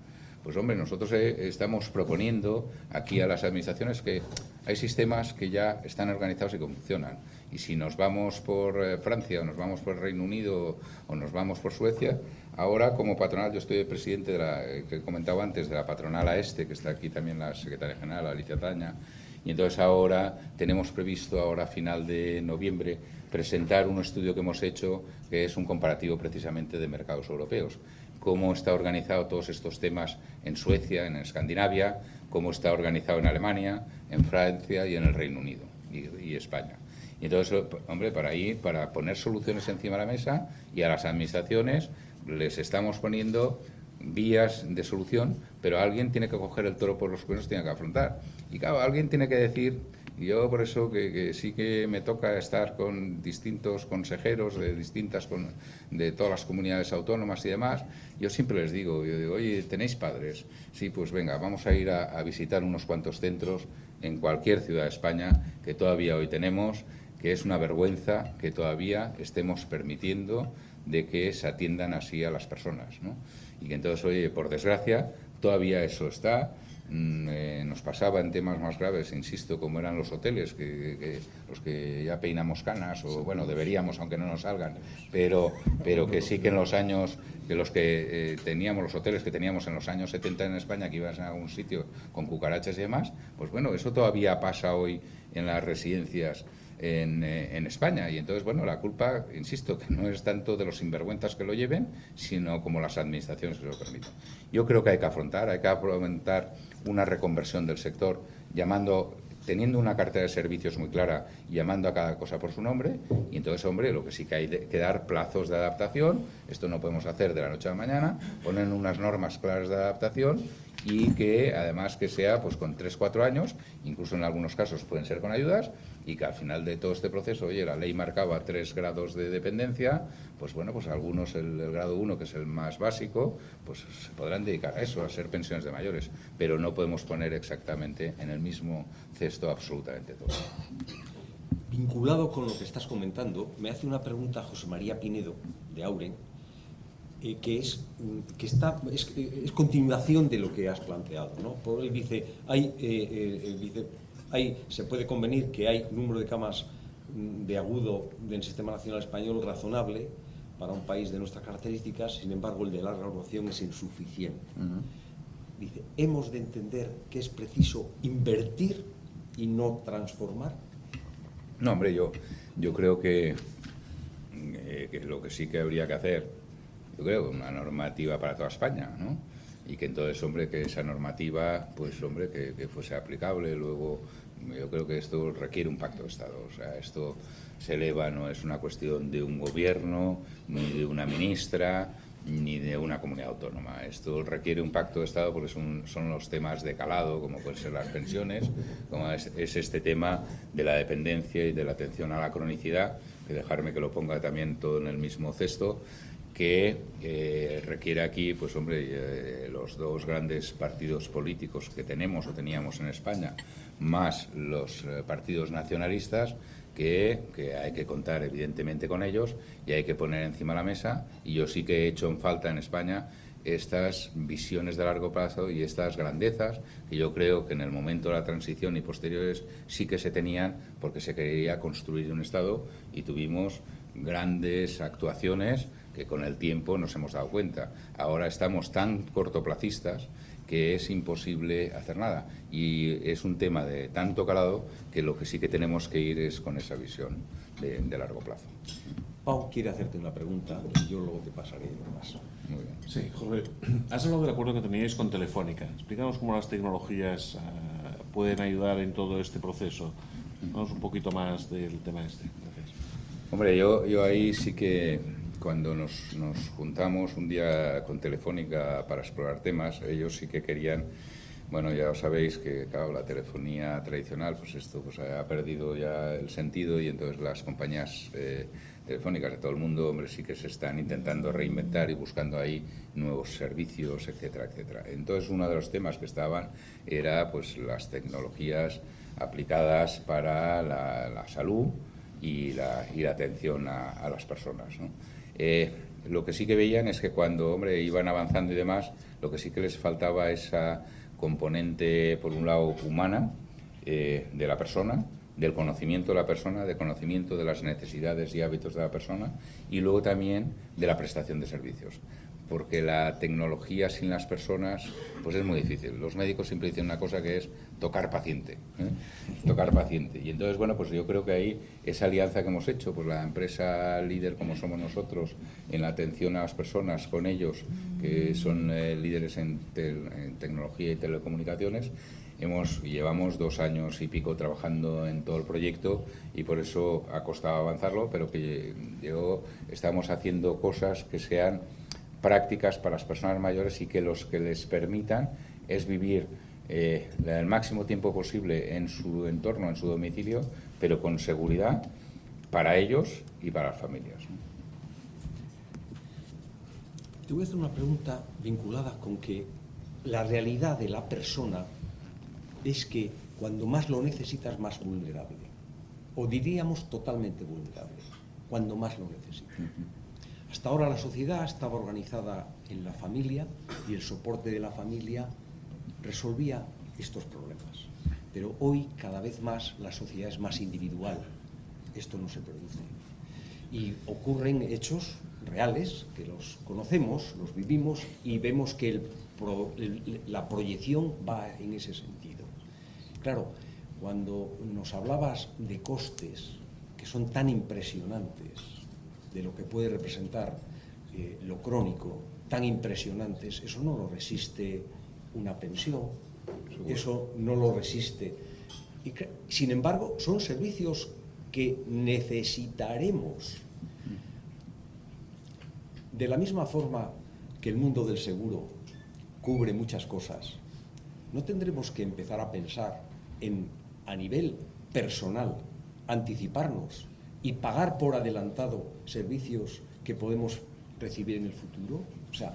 Pues hombre, nosotros estamos proponiendo aquí a las administraciones que hay sistemas que ya están organizados y que funcionan. Y si nos vamos por Francia, o nos vamos por Reino Unido, o nos vamos por Suecia, ahora como patronal, yo estoy presidente de la, que he comentado antes, de la patronal AESTE, que está aquí también la secretaria general, Alicia Taña, y entonces ahora tenemos previsto, ahora a final de noviembre, presentar un estudio que hemos hecho, que es un comparativo precisamente de mercados europeos. Cómo está organizado todos estos temas en Suecia, en Escandinavia, cómo está organizado en Alemania, en Francia y en el Reino Unido y España. Y entonces, hombre, para poner soluciones encima de la mesa, y a las administraciones les estamos poniendo vías de solución, pero alguien tiene que coger el toro por los cuernos, tiene que afrontar. Y claro, alguien tiene que decir. Y yo por eso que sí que me toca estar con distintos consejeros de todas las comunidades autónomas y demás. Yo siempre les digo, oye, ¿tenéis padres? Sí, pues venga, vamos a ir a visitar unos cuantos centros en cualquier ciudad de España que todavía hoy tenemos, que es una vergüenza que todavía estemos permitiendo de que se atiendan así a las personas, ¿no? Y que entonces, oye, por desgracia, todavía eso está. Nos pasaba en temas más graves, insisto, como eran los hoteles, que los que ya peinamos canas, o bueno, deberíamos, aunque no nos salgan, pero que sí que en los años, que los que teníamos, los hoteles que teníamos en los años 70 en España, que ibas a algún sitio con cucarachas y demás, pues bueno, eso todavía pasa hoy en las residencias en España. Y entonces, bueno, la culpa, insisto, que no es tanto de los sinvergüenzas que lo lleven, sino como las administraciones que lo permiten. Yo creo que hay que afrontar una reconversión del sector, teniendo una cartera de servicios muy clara y llamando a cada cosa por su nombre. Y entonces, hombre, lo que sí que hay que dar plazos de adaptación. Esto no podemos hacer de la noche a la mañana, poner unas normas claras de adaptación, y que además que sea pues con 3-4 años, incluso en algunos casos pueden ser con ayudas, y que al final de todo este proceso, oye, la ley marcaba 3 grados de dependencia, pues bueno, pues algunos el grado 1, que es el más básico, pues se podrán dedicar a eso, a ser pensiones de mayores, pero no podemos poner exactamente en el mismo cesto absolutamente todo. Vinculado con lo que estás comentando, me hace una pregunta José María Pinedo, de Auren, que es continuación de lo que has planteado, ¿no? Él dice, se puede convenir que hay número de camas de agudo del Sistema Nacional Español razonable para un país de nuestras características, sin embargo el de larga duración es insuficiente. Dice, hemos de entender que es preciso invertir y no transformar. No, hombre, yo creo que lo que sí que habría que hacer, yo creo, una normativa para toda España, ¿no? Y que entonces, hombre, que esa normativa, pues, hombre, que fuese aplicable. Luego, yo creo que esto requiere un pacto de Estado. O sea, esto se eleva, no es una cuestión de un gobierno, ni de una ministra, ni de una comunidad autónoma. Esto requiere un pacto de Estado porque son los temas de calado, como pueden ser las pensiones, como es este tema de la dependencia y de la atención a la cronicidad, que dejarme que lo ponga también todo en el mismo cesto, que requiere aquí, pues hombre, los 2 grandes partidos políticos que tenemos o teníamos en España, más los partidos nacionalistas, que hay que contar evidentemente con ellos y hay que poner encima de la mesa. Y yo sí que he hecho en falta en España estas visiones de largo plazo y estas grandezas que yo creo que en el momento de la transición y posteriores sí que se tenían, porque se quería construir un Estado y tuvimos grandes actuaciones que con el tiempo nos hemos dado cuenta. Ahora estamos tan cortoplacistas que es imposible hacer nada, y es un tema de tanto calado que lo que sí que tenemos que ir es con esa visión de largo plazo. Pau quiere hacerte una pregunta y yo luego te pasaré más. Muy bien. Sí, Jorge, has hablado del acuerdo que teníais con Telefónica. Explícanos cómo las tecnologías pueden ayudar en todo este proceso. Vamos un poquito más del tema este. Gracias. Hombre, yo ahí sí que cuando nos juntamos un día con Telefónica para explorar temas, ellos sí que querían, bueno, ya sabéis que claro, la telefonía tradicional, pues esto pues ha perdido ya el sentido y entonces las compañías telefónicas de todo el mundo, hombre, sí que se están intentando reinventar y buscando ahí nuevos servicios, etcétera, etcétera. Entonces uno de los temas que estaban era pues las tecnologías aplicadas para la salud y la atención a las personas, ¿no? Lo que sí que veían es que cuando, hombre, iban avanzando y demás, lo que sí que les faltaba esa componente, por un lado, humana de la persona, del conocimiento de la persona, del conocimiento de las necesidades y hábitos de la persona y luego también de la prestación de servicios. Porque la tecnología sin las personas pues es muy difícil. Los médicos siempre dicen una cosa que es tocar paciente, tocar paciente. Y entonces, bueno, pues yo creo que ahí esa alianza que hemos hecho, pues la empresa líder como somos nosotros en la atención a las personas con ellos, que son líderes en tecnología y telecomunicaciones, llevamos 2 años y pico trabajando en todo el proyecto y por eso ha costado avanzarlo, pero que estamos haciendo cosas que sean prácticas para las personas mayores y que los que les permitan es vivir el máximo tiempo posible en su entorno, en su domicilio, pero con seguridad para ellos y para las familias. Te voy a hacer una pregunta vinculada con que la realidad de la persona es que cuando más lo necesitas, más vulnerable. O diríamos totalmente vulnerable, cuando más lo necesitas. Hasta ahora la sociedad estaba organizada en la familia y el soporte de la familia resolvía estos problemas. Pero hoy cada vez más la sociedad es más individual. Esto no se produce. Y ocurren hechos reales que los conocemos, los vivimos y vemos que la proyección va en ese sentido. Claro, cuando nos hablabas de costes que son tan impresionantes, de lo que puede representar lo crónico, tan impresionantes, eso no lo resiste una pensión, eso no lo resiste. Y, sin embargo, son servicios que necesitaremos. De la misma forma que el mundo del seguro cubre muchas cosas, ¿no tendremos que empezar a pensar a nivel personal, anticiparnos y pagar por adelantado servicios que podemos recibir en el futuro? O sea,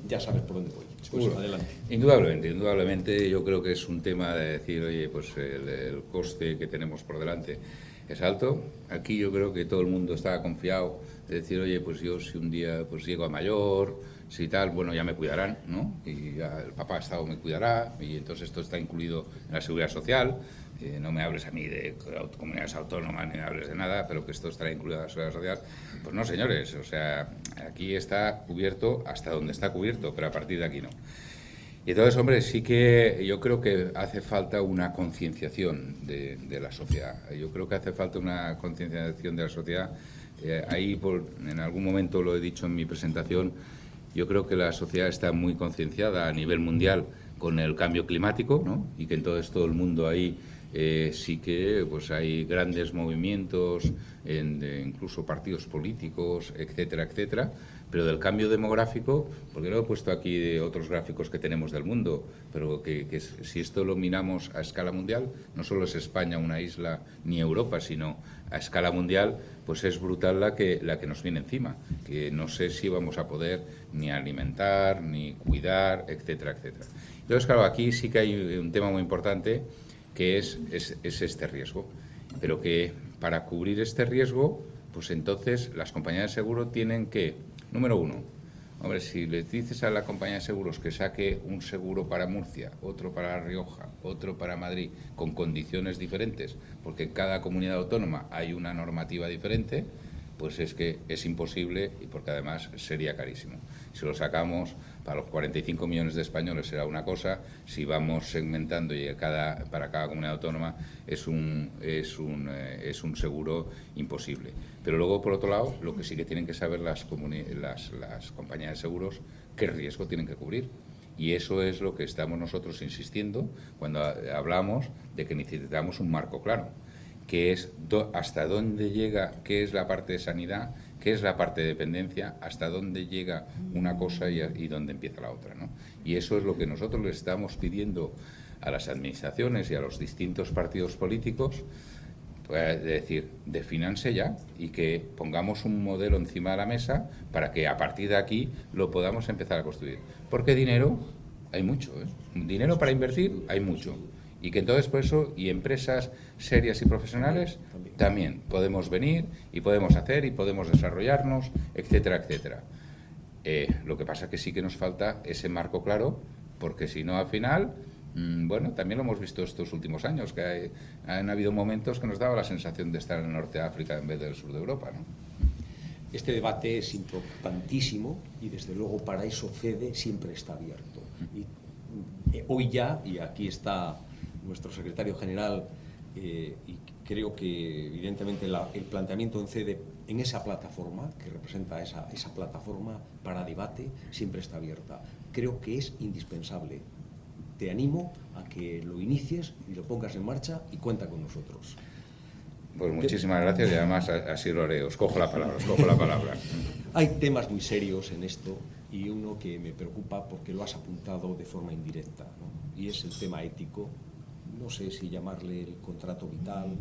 ya sabes por dónde voy. Pues adelante. Indudablemente yo creo que es un tema de decir, oye, pues el coste que tenemos por delante es alto. Aquí yo creo que todo el mundo está confiado de decir, oye, pues yo si un día pues llego a mayor, si tal, bueno, ya me cuidarán, ¿no? Y ya el papá Estado me cuidará y entonces esto está incluido en la Seguridad Social. No me hables a mí de comunidades autónomas ni me hables de nada, pero que esto estará incluido en la Seguridad Social. Pues no, señores, o sea, aquí está cubierto hasta donde está cubierto, pero a partir de aquí no. Y entonces, hombre, sí que yo creo que hace falta una concienciación de la sociedad. Yo creo que hace falta una concienciación de la sociedad. Ahí, en algún momento lo he dicho en mi presentación, yo creo que la sociedad está muy concienciada a nivel mundial con el cambio climático, ¿no? Y que entonces todo el mundo ahí sí que pues hay grandes movimientos, incluso partidos políticos, etcétera, etcétera. Pero del cambio demográfico, porque no he puesto aquí de otros gráficos que tenemos del mundo, pero que si esto lo miramos a escala mundial, no solo es España una isla ni Europa, sino a escala mundial, pues es brutal la que nos viene encima, que no sé si vamos a poder ni alimentar, ni cuidar, etcétera, etcétera. Entonces, claro, aquí sí que hay un tema muy importante que es este riesgo, pero que para cubrir este riesgo, pues entonces las compañías de seguro tienen que, número uno, hombre, si le dices a la compañía de seguros que saque un seguro para Murcia, otro para La Rioja, otro para Madrid, con condiciones diferentes, porque en cada comunidad autónoma hay una normativa diferente, pues es que es imposible y porque además sería carísimo. Si lo sacamos para los 45 millones de españoles será una cosa, si vamos segmentando y para cada comunidad autónoma es un seguro imposible. Pero luego, por otro lado, lo que sí que tienen que saber las compañías de seguros, qué riesgo tienen que cubrir. Y eso es lo que estamos nosotros insistiendo cuando hablamos de que necesitamos un marco claro, que es hasta dónde llega, qué es la parte de sanidad, qué es la parte de dependencia, hasta dónde llega una cosa y dónde empieza la otra, ¿no? Y eso es lo que nosotros le estamos pidiendo a las administraciones y a los distintos partidos políticos, pues, decir, defínanse ya y que pongamos un modelo encima de la mesa para que a partir de aquí lo podamos empezar a construir. Porque dinero hay mucho, ¿eh? Dinero para invertir hay mucho. Y que entonces por eso, y empresas serias y profesionales también podemos venir y podemos hacer y podemos desarrollarnos, etcétera, etcétera. Lo que pasa es que sí que nos falta ese marco claro, porque si no al final, bueno, también lo hemos visto estos últimos años, que han habido momentos que nos daba la sensación de estar en el norte de África en vez del sur de Europa, ¿no? Este debate es importantísimo y desde luego para eso FEDE siempre está abierto. Y hoy ya, y aquí está nuestro secretario general, y creo que evidentemente el planteamiento en FEDE en esa plataforma, que representa esa plataforma para debate, siempre está abierta. Creo que es indispensable. Te animo a que lo inicies y lo pongas en marcha y cuenta con nosotros. Pues muchísimas gracias y además así lo haré. Os cojo la palabra. Hay temas muy serios en esto y uno que me preocupa porque lo has apuntado de forma indirecta, ¿no? Y es el tema ético. No sé si llamarle el contrato vital,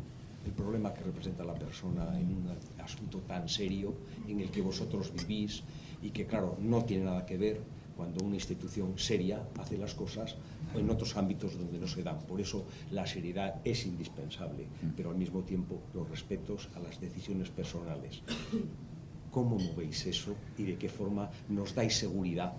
el problema que representa la persona en un asunto tan serio en el que vosotros vivís y que, claro, no tiene nada que ver cuando una institución seria hace las cosas en otros ámbitos donde no se dan. Por eso la seriedad es indispensable, pero al mismo tiempo los respetos a las decisiones personales. ¿Cómo movéis eso y de qué forma nos dais seguridad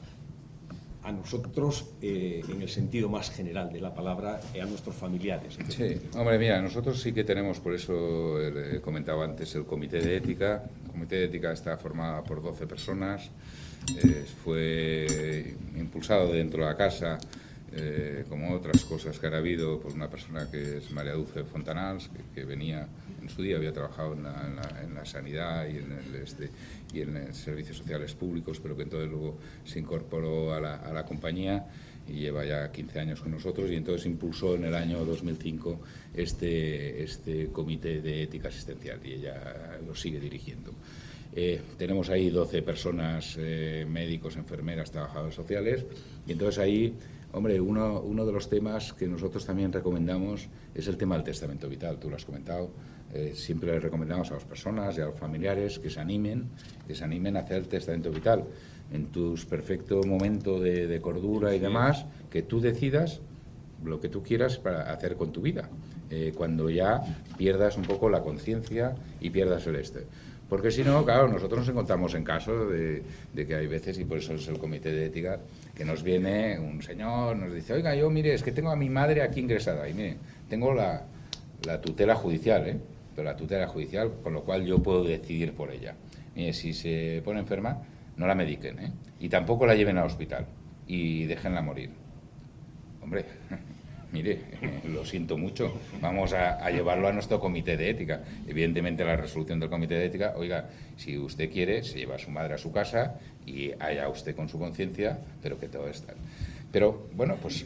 a nosotros, en el sentido más general de la palabra, a nuestros familiares? Sí, hombre, mira, nosotros sí que tenemos, por eso he comentado antes, el Comité de Ética. El Comité de Ética está formado por 12 personas, fue impulsado dentro de la casa, como otras cosas que ha habido, por una persona que es María Dulce Fontanals, que venía, en su día había trabajado en la sanidad y en los servicios sociales públicos, pero que entonces luego se incorporó a la compañía y lleva ya 15 años con nosotros, y entonces impulsó en el año 2005 este Comité de Ética Asistencial, y ella lo sigue dirigiendo. Tenemos ahí 12 personas, médicos, enfermeras, trabajadores sociales, y entonces ahí, hombre, uno de los temas que nosotros también recomendamos es el tema del testamento vital. Tú lo has comentado. Siempre le recomendamos a las personas y a los familiares que se animen a hacer el testamento vital en tu perfecto momento de cordura y demás, que tú decidas lo que tú quieras para hacer con tu vida, cuando ya pierdas un poco la conciencia y pierdas el Porque si no, claro, nosotros nos encontramos en casos de que hay veces, y por eso es el Comité de Ética, que nos viene un señor, nos dice, oiga, yo, mire, es que tengo a mi madre aquí ingresada, y mire, tengo la tutela judicial, pero la tutela judicial, con lo cual yo puedo decidir por ella. Mire, si se pone enferma, no la mediquen, y tampoco la lleven al hospital, y déjenla morir. Hombre, mire, lo siento mucho, vamos a llevarlo a nuestro Comité de Ética. Evidentemente la resolución del Comité de Ética, oiga, si usted quiere, se lleva a su madre a su casa y haya usted con su conciencia, pero que todo está. Pero, bueno, pues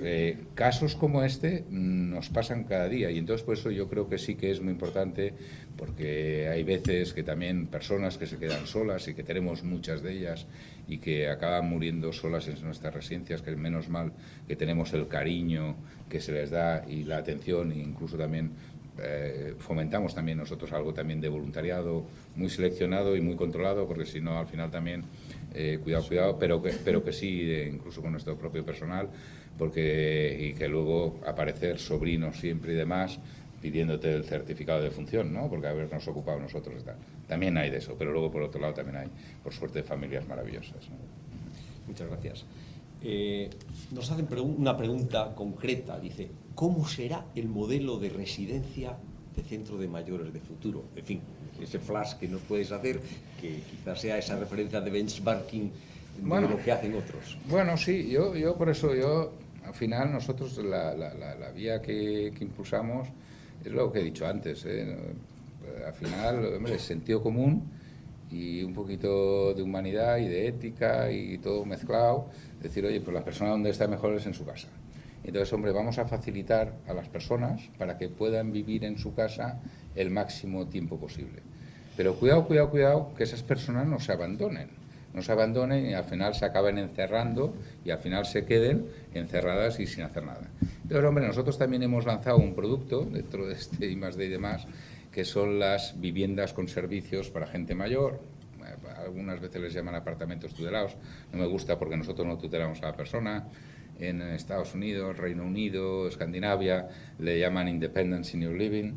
casos como este nos pasan cada día, y entonces por eso yo creo que sí que es muy importante, porque hay veces que también personas que se quedan solas, y que tenemos muchas de ellas, y que acaban muriendo solas en nuestras residencias, que menos mal que tenemos el cariño que se les da y la atención, e incluso también fomentamos también nosotros algo también de voluntariado muy seleccionado y muy controlado, porque si no al final también cuidado, pero que sí, incluso con nuestro propio personal, y que luego aparecer sobrinos siempre y demás pidiéndote el certificado de función, ¿no? Porque habernos ocupado nosotros está. También hay de eso, pero luego por otro lado también hay, por suerte, familias maravillosas, ¿no? Muchas gracias. Nos hacen una pregunta concreta, dice, ¿cómo será el modelo de residencia de centro de mayores de futuro? En fin, ese flash que nos puedes hacer, que quizás sea esa referencia de benchmarking de Bueno, lo que hacen otros. Bueno, sí, yo por eso, al final nosotros la vía que impulsamos es lo que he dicho antes, al final, hombre, es sentido común y un poquito de humanidad y de ética y todo mezclado, decir, oye, pues la persona donde está mejor es en su casa. Entonces, hombre, vamos a facilitar a las personas para que puedan vivir en su casa el máximo tiempo posible. Pero cuidado, que esas personas no se abandonen y al final se acaben encerrando y al final se queden encerradas y sin hacer nada. Pero, hombre, nosotros también hemos lanzado un producto dentro de este I+D y demás, que son las viviendas con servicios para gente mayor. Algunas veces les llaman apartamentos tutelados. No me gusta porque nosotros no tutelamos a la persona. En Estados Unidos, Reino Unido, Escandinavia, le llaman Independent Senior Living.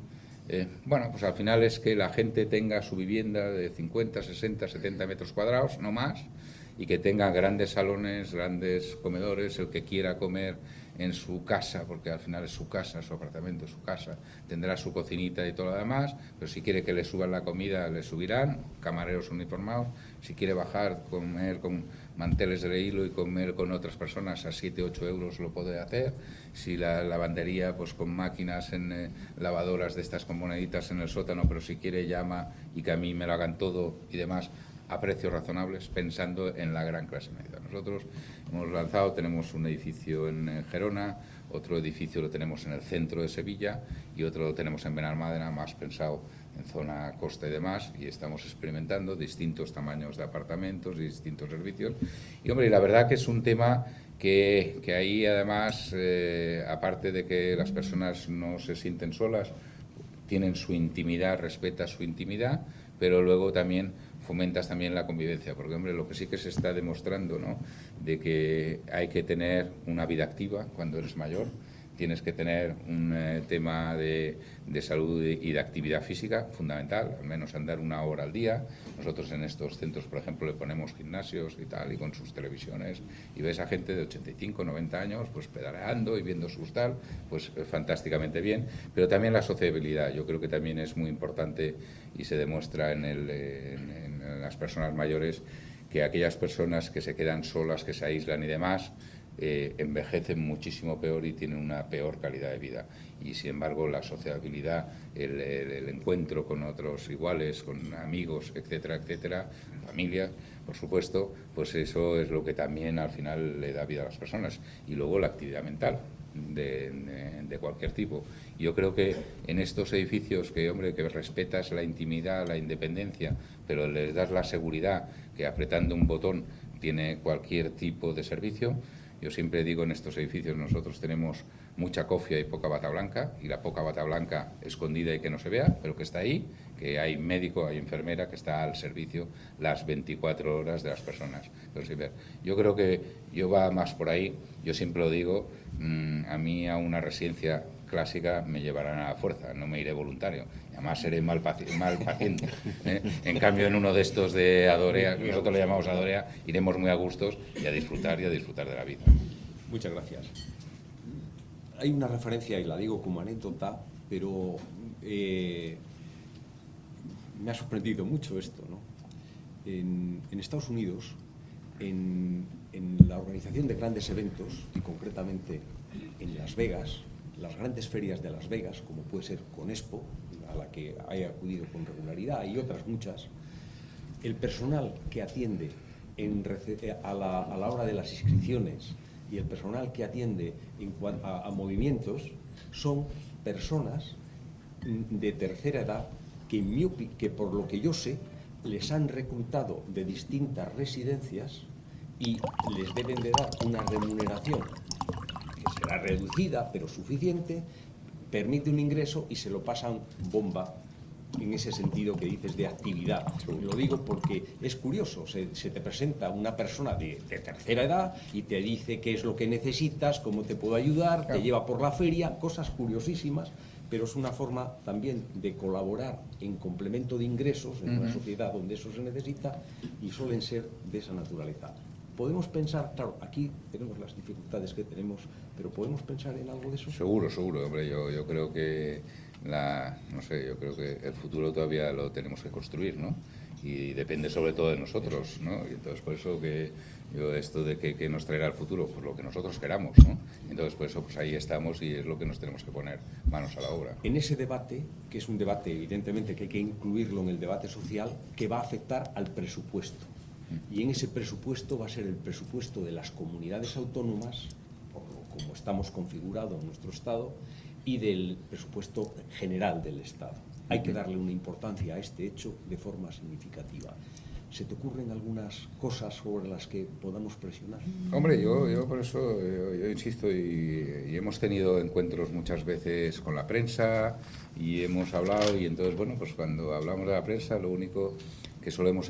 Bueno, pues al final es que la gente tenga su vivienda de 50, 60, 70 metros cuadrados, no más, y que tenga grandes salones, grandes comedores, el que quiera comer en su casa, porque al final es su casa, su apartamento, su casa, tendrá su cocinita y todo lo demás, pero si quiere que le suban la comida, le subirán, camareros uniformados, si quiere bajar, comer con manteles de hilo y comer con otras personas a 7, 8 euros lo puede hacer, si la lavandería pues con máquinas en lavadoras de estas con moneditas en el sótano, pero si quiere llama y que a mí me lo hagan todo y demás, a precios razonables, pensando en la gran clase media. Nosotros hemos lanzado, tenemos un edificio en Gerona, otro edificio lo tenemos en el centro de Sevilla y otro lo tenemos en Benalmádena, más pensado en zona costa y demás, y estamos experimentando distintos tamaños de apartamentos y distintos servicios. Y, hombre, la verdad que es un tema que ahí, además, aparte de que las personas no se sienten solas, tienen su intimidad, respeta su intimidad, pero luego también fomentas también la convivencia, porque, hombre, lo que sí que se está demostrando, ¿no?, de que hay que tener una vida activa cuando eres mayor, tienes que tener un tema de salud y de actividad física fundamental, al menos andar 1 hora al día. Nosotros en estos centros, por ejemplo, le ponemos gimnasios y tal, y con sus televisiones, y ves a gente de 85, 90 años, pues pedaleando y viendo sus tal, pues fantásticamente bien. Pero también la sociabilidad, yo creo que también es muy importante y se demuestra en las personas mayores, que aquellas personas que se quedan solas, que se aíslan y demás, envejecen muchísimo peor y tienen una peor calidad de vida. Y sin embargo la sociabilidad, el encuentro con otros iguales, con amigos, etcétera, etcétera, familia, por supuesto, pues eso es lo que también al final le da vida a las personas. Y luego la actividad mental de cualquier tipo. Yo creo que en estos edificios que, hombre, que respetas la intimidad, la independencia, pero les das la seguridad que apretando un botón tiene cualquier tipo de servicio. Yo siempre digo, en estos edificios nosotros tenemos mucha cofia y poca bata blanca, y la poca bata blanca escondida y que no se vea, pero que está ahí, que hay médico, hay enfermera que está al servicio las 24 horas de las personas. Entonces, yo creo que yo va más por ahí, yo siempre lo digo, a mí a una residencia clásica me llevarán a la fuerza, no me iré voluntario, además seré mal paciente. En cambio, en uno de estos de Adorea, nosotros le llamamos Adorea, iremos muy a gustos y a disfrutar de la vida. Muchas gracias. Hay una referencia, y la digo como anécdota, pero me ha sorprendido mucho esto, ¿no? En Estados Unidos, en la organización de grandes eventos, y concretamente en Las Vegas, las grandes ferias de Las Vegas, como puede ser Conexpo, a la que he acudido con regularidad, y otras muchas, el personal que atiende a la hora de las inscripciones y el personal que atiende a movimientos son personas de tercera edad que, por lo que yo sé, les han reclutado de distintas residencias y les deben de dar una remuneración que será reducida pero suficiente, permite un ingreso y se lo pasan bomba en ese sentido que dices de actividad. Lo digo porque es curioso, se te presenta una persona de tercera edad y te dice qué es lo que necesitas, cómo te puedo ayudar, te lleva por la feria, cosas curiosísimas, pero es una forma también de colaborar en complemento de ingresos en una sociedad donde eso se necesita, y suelen ser de esa naturaleza. Podemos pensar, claro, aquí tenemos las dificultades que tenemos, pero ¿podemos pensar en algo de eso? Seguro, hombre, yo creo que no sé, yo creo que el futuro todavía lo tenemos que construir, ¿no? Y depende sobre todo de nosotros, ¿no? Y entonces por eso que yo esto de que nos traerá el futuro, pues lo que nosotros queramos, ¿no? Entonces por eso pues ahí estamos y es lo que nos tenemos que poner manos a la obra. En ese debate, que es un debate evidentemente que hay que incluirlo en el debate social, que va a afectar al presupuesto. Y en ese presupuesto va a ser el presupuesto de las comunidades autónomas, como estamos configurados en nuestro Estado, y del presupuesto general del Estado. Hay que darle una importancia a este hecho de forma significativa. ¿Se te ocurren algunas cosas sobre las que podamos presionar? Hombre, yo por eso yo insisto y hemos tenido encuentros muchas veces con la prensa y hemos hablado y entonces, bueno, pues cuando hablamos de la prensa lo único que solemos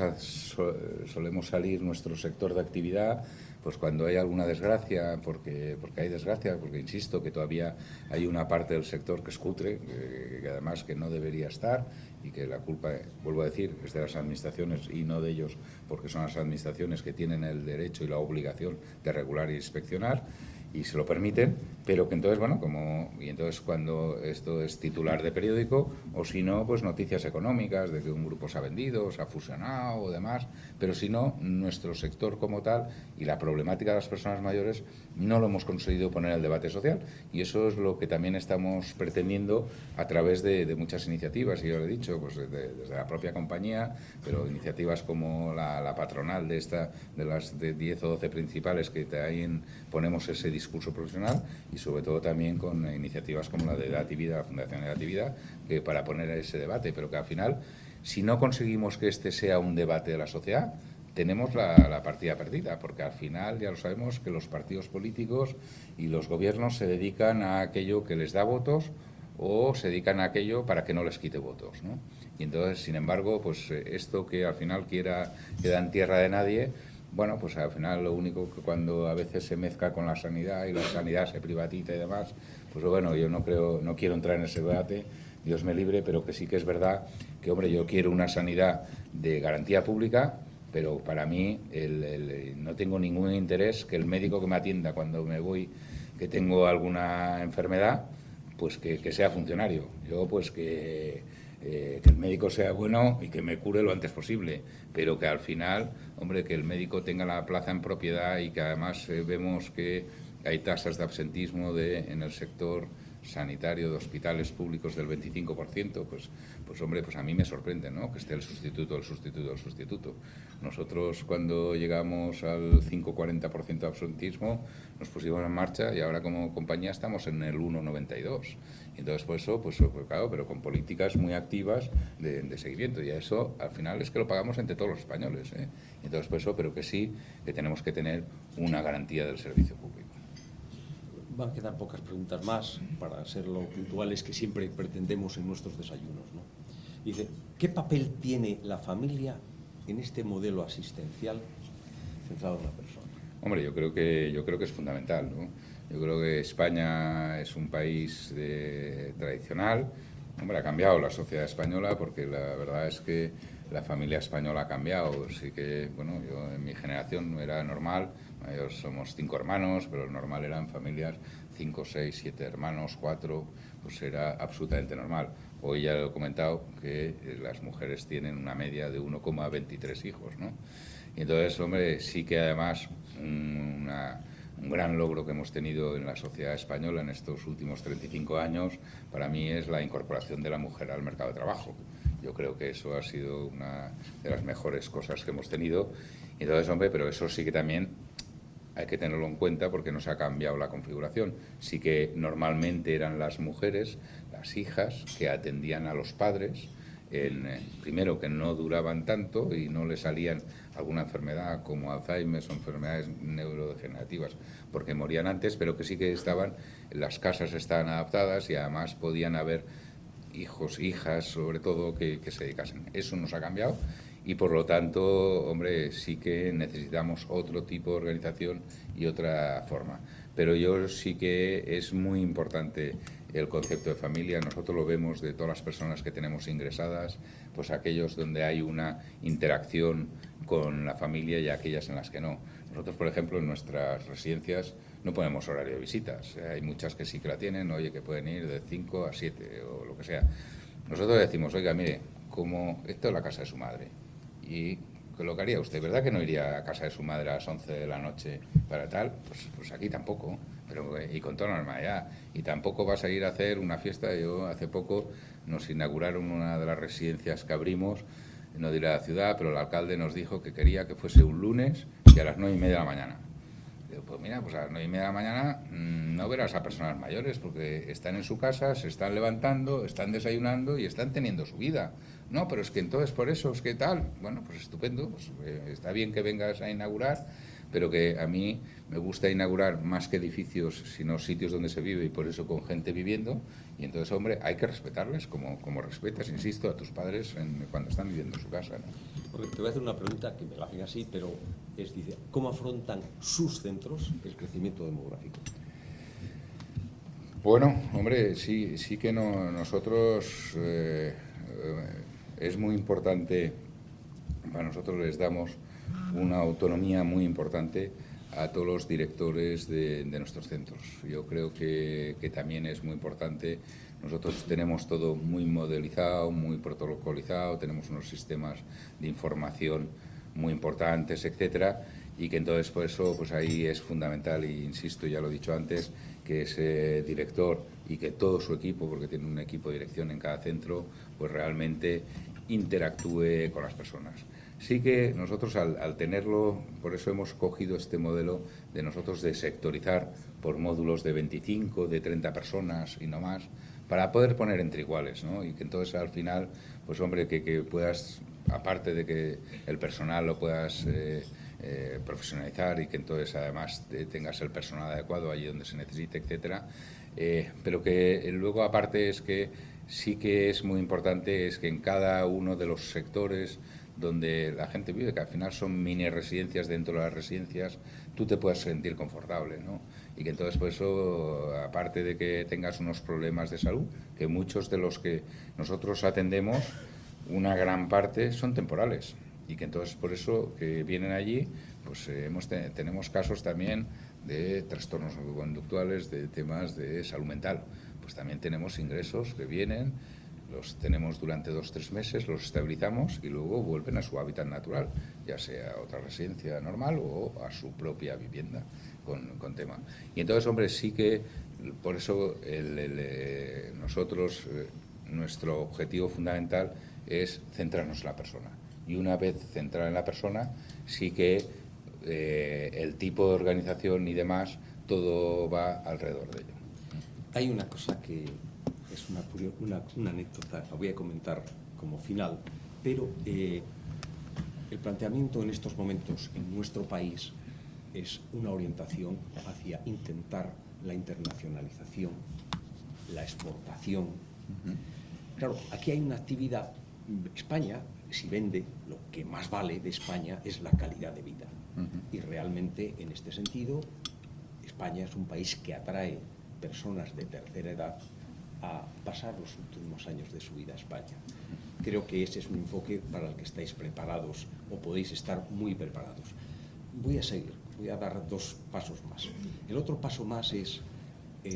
salir nuestro sector de actividad pues cuando hay alguna desgracia, porque hay desgracia, porque insisto que todavía hay una parte del sector que es cutre, que además que no debería estar y que la culpa, vuelvo a decir, es de las administraciones y no de ellos, porque son las administraciones que tienen el derecho y la obligación de regular e inspeccionar y se lo permiten, pero que entonces, bueno, y entonces cuando esto es titular de periódico, o si no, pues noticias económicas de que un grupo se ha vendido, se ha fusionado o demás, pero si no, nuestro sector como tal y la problemática de las personas mayores no lo hemos conseguido poner en el debate social y eso es lo que también estamos pretendiendo a través de muchas iniciativas, y yo lo he dicho, pues desde la propia compañía, pero iniciativas como la patronal de las 10 o 12 principales que ahí ponemos ese discurso profesional y sobre todo también con iniciativas como la de Edad y Vida, la Fundación Edad y Vida, para poner ese debate, pero que al final, si no conseguimos que este sea un debate de la sociedad, tenemos la partida perdida, porque al final ya lo sabemos que los partidos políticos y los gobiernos se dedican a aquello que les da votos o se dedican a aquello para que no les quite votos, ¿no? Y entonces, sin embargo, pues esto que al final queda en tierra de nadie, bueno, pues al final lo único que cuando a veces se mezcla con la sanidad y la sanidad se privatiza y demás, pues bueno, yo no quiero entrar en ese debate, Dios me libre, pero que sí que es verdad que, hombre, yo quiero una sanidad de garantía pública, pero para mí no tengo ningún interés que el médico que me atienda cuando me voy, que tengo alguna enfermedad, pues que sea funcionario. Yo pues que el médico sea bueno y que me cure lo antes posible, pero que al final, hombre, que el médico tenga la plaza en propiedad y que además vemos que hay tasas de absentismo en el sector sanitario de hospitales públicos del 25%, pues hombre, pues a mí me sorprende, ¿no?, que esté el sustituto. Nosotros cuando llegamos al 5,40% de absentismo nos pusimos en marcha y ahora como compañía estamos en el 1,92%. Entonces, pues claro, pero con políticas muy activas de seguimiento. Y eso, al final, es que lo pagamos entre todos los españoles, ¿eh? Entonces, pues eso, pero que sí, que tenemos que tener una garantía del servicio público. Van a quedar pocas preguntas más para ser lo puntuales que siempre pretendemos en nuestros desayunos, ¿no? Dice, ¿qué papel tiene la familia en este modelo asistencial centrado en la persona? Hombre, yo creo que es fundamental, ¿no? Yo creo que España es un país tradicional. Hombre, ha cambiado la sociedad española porque la verdad es que la familia española ha cambiado. Así que, bueno, yo en mi generación no era normal. Somos 5 hermanos, pero lo normal eran familias 5, 6, 7 hermanos, 4, pues era absolutamente normal. Hoy ya lo he comentado que las mujeres tienen una media de 1,23 hijos, ¿no? Y entonces, hombre, sí que además un gran logro que hemos tenido en la sociedad española en estos últimos 35 años, para mí es la incorporación de la mujer al mercado de trabajo. Yo creo que eso ha sido una de las mejores cosas que hemos tenido. Y entonces, hombre, pero eso sí que también hay que tenerlo en cuenta porque no se ha cambiado la configuración. Sí que normalmente eran las mujeres, las hijas, que atendían a los padres, primero que no duraban tanto y no les salían alguna enfermedad como Alzheimer o enfermedades neurodegenerativas porque morían antes, pero que sí que las casas estaban adaptadas y además podían haber hijos, hijas, sobre todo, que se dedicasen. Eso nos ha cambiado y por lo tanto, hombre, sí que necesitamos otro tipo de organización y otra forma. Pero yo sí que es muy importante el concepto de familia. Nosotros lo vemos de todas las personas que tenemos ingresadas, pues aquellos donde hay una interacción con la familia y aquellas en las que no. Nosotros, por ejemplo, en nuestras residencias no ponemos horario de visitas. Hay muchas que sí que la tienen, oye, que pueden ir de 5 a 7 o lo que sea. Nosotros decimos, oiga, mire, como esto es la casa de su madre, y lo que haría usted, ¿verdad que no iría a casa de su madre a las 11 de la noche para tal? Pues aquí tampoco, pero y con toda normalidad. Y tampoco vas a ir a hacer una fiesta. Yo hace poco nos inauguraron una de las residencias que abrimos, no diré la ciudad, pero el alcalde nos dijo que quería que fuese un lunes y a las 9:30 de la mañana. Digo, pues mira, pues a las 9:30 de la mañana no verás a personas mayores porque están en su casa, se están levantando, están desayunando y están teniendo su vida. No, pero es que entonces por eso, es que tal. Bueno, pues estupendo, pues, está bien que vengas a inaugurar, pero que a mí me gusta inaugurar más que edificios, sino sitios donde se vive y por eso con gente viviendo. Y entonces, hombre, hay que respetarles como respetas, insisto, a tus padres cuando están viviendo en su casa, ¿no? Porque te voy a hacer una pregunta que me la hacen así, pero dice, ¿cómo afrontan sus centros el crecimiento demográfico? Bueno, hombre, sí que nosotros es muy importante, para nosotros les damos una autonomía muy importante a todos los directores de nuestros centros. Yo creo que también es muy importante. Nosotros tenemos todo muy modelizado, muy protocolizado, tenemos unos sistemas de información muy importantes, etcétera, y que entonces por eso pues ahí es fundamental, y insisto, ya lo he dicho antes, que ese director y que todo su equipo, porque tiene un equipo de dirección en cada centro, pues realmente interactúe con las personas. Sí que nosotros al tenerlo, por eso hemos cogido este modelo de nosotros de sectorizar por módulos de 25, de 30 personas y no más, para poder poner entre iguales, ¿no? Y que entonces al final, pues hombre, que puedas, aparte de que el personal lo puedas profesionalizar y que entonces además tengas el personal adecuado allí donde se necesite, etcétera, pero que luego aparte es que sí que es muy importante es que en cada uno de los sectores donde la gente vive, que al final son mini residencias dentro de las residencias, tú te puedas sentir confortable, ¿no? Y que entonces por eso, aparte de que tengas unos problemas de salud, que muchos de los que nosotros atendemos, una gran parte son temporales, y que entonces por eso que vienen allí, pues tenemos casos también de trastornos conductuales, de temas de salud mental. Pues también tenemos ingresos que vienen, los tenemos durante 2 o 3 meses, los estabilizamos y luego vuelven a su hábitat natural, ya sea a otra residencia normal o a su propia vivienda con tema. Y entonces, hombre, sí que por eso nosotros, nuestro objetivo fundamental es centrarnos en la persona. Y una vez centrada en la persona, sí que el tipo de organización y demás, todo va alrededor de ello. Hay una cosa que es una anécdota, la voy a comentar como final, pero el planteamiento en estos momentos en nuestro país es una orientación hacia intentar la internacionalización, la exportación. Claro, aquí hay una actividad. España, si vende, lo que más vale de España es la calidad de vida. Y realmente, en este sentido, España es un país que atrae personas de tercera edad a pasar los últimos años de su vida a España. Creo que ese es un enfoque para el que estáis preparados o podéis estar muy preparados. Voy a seguir, voy a dar 2 pasos más. El otro paso más es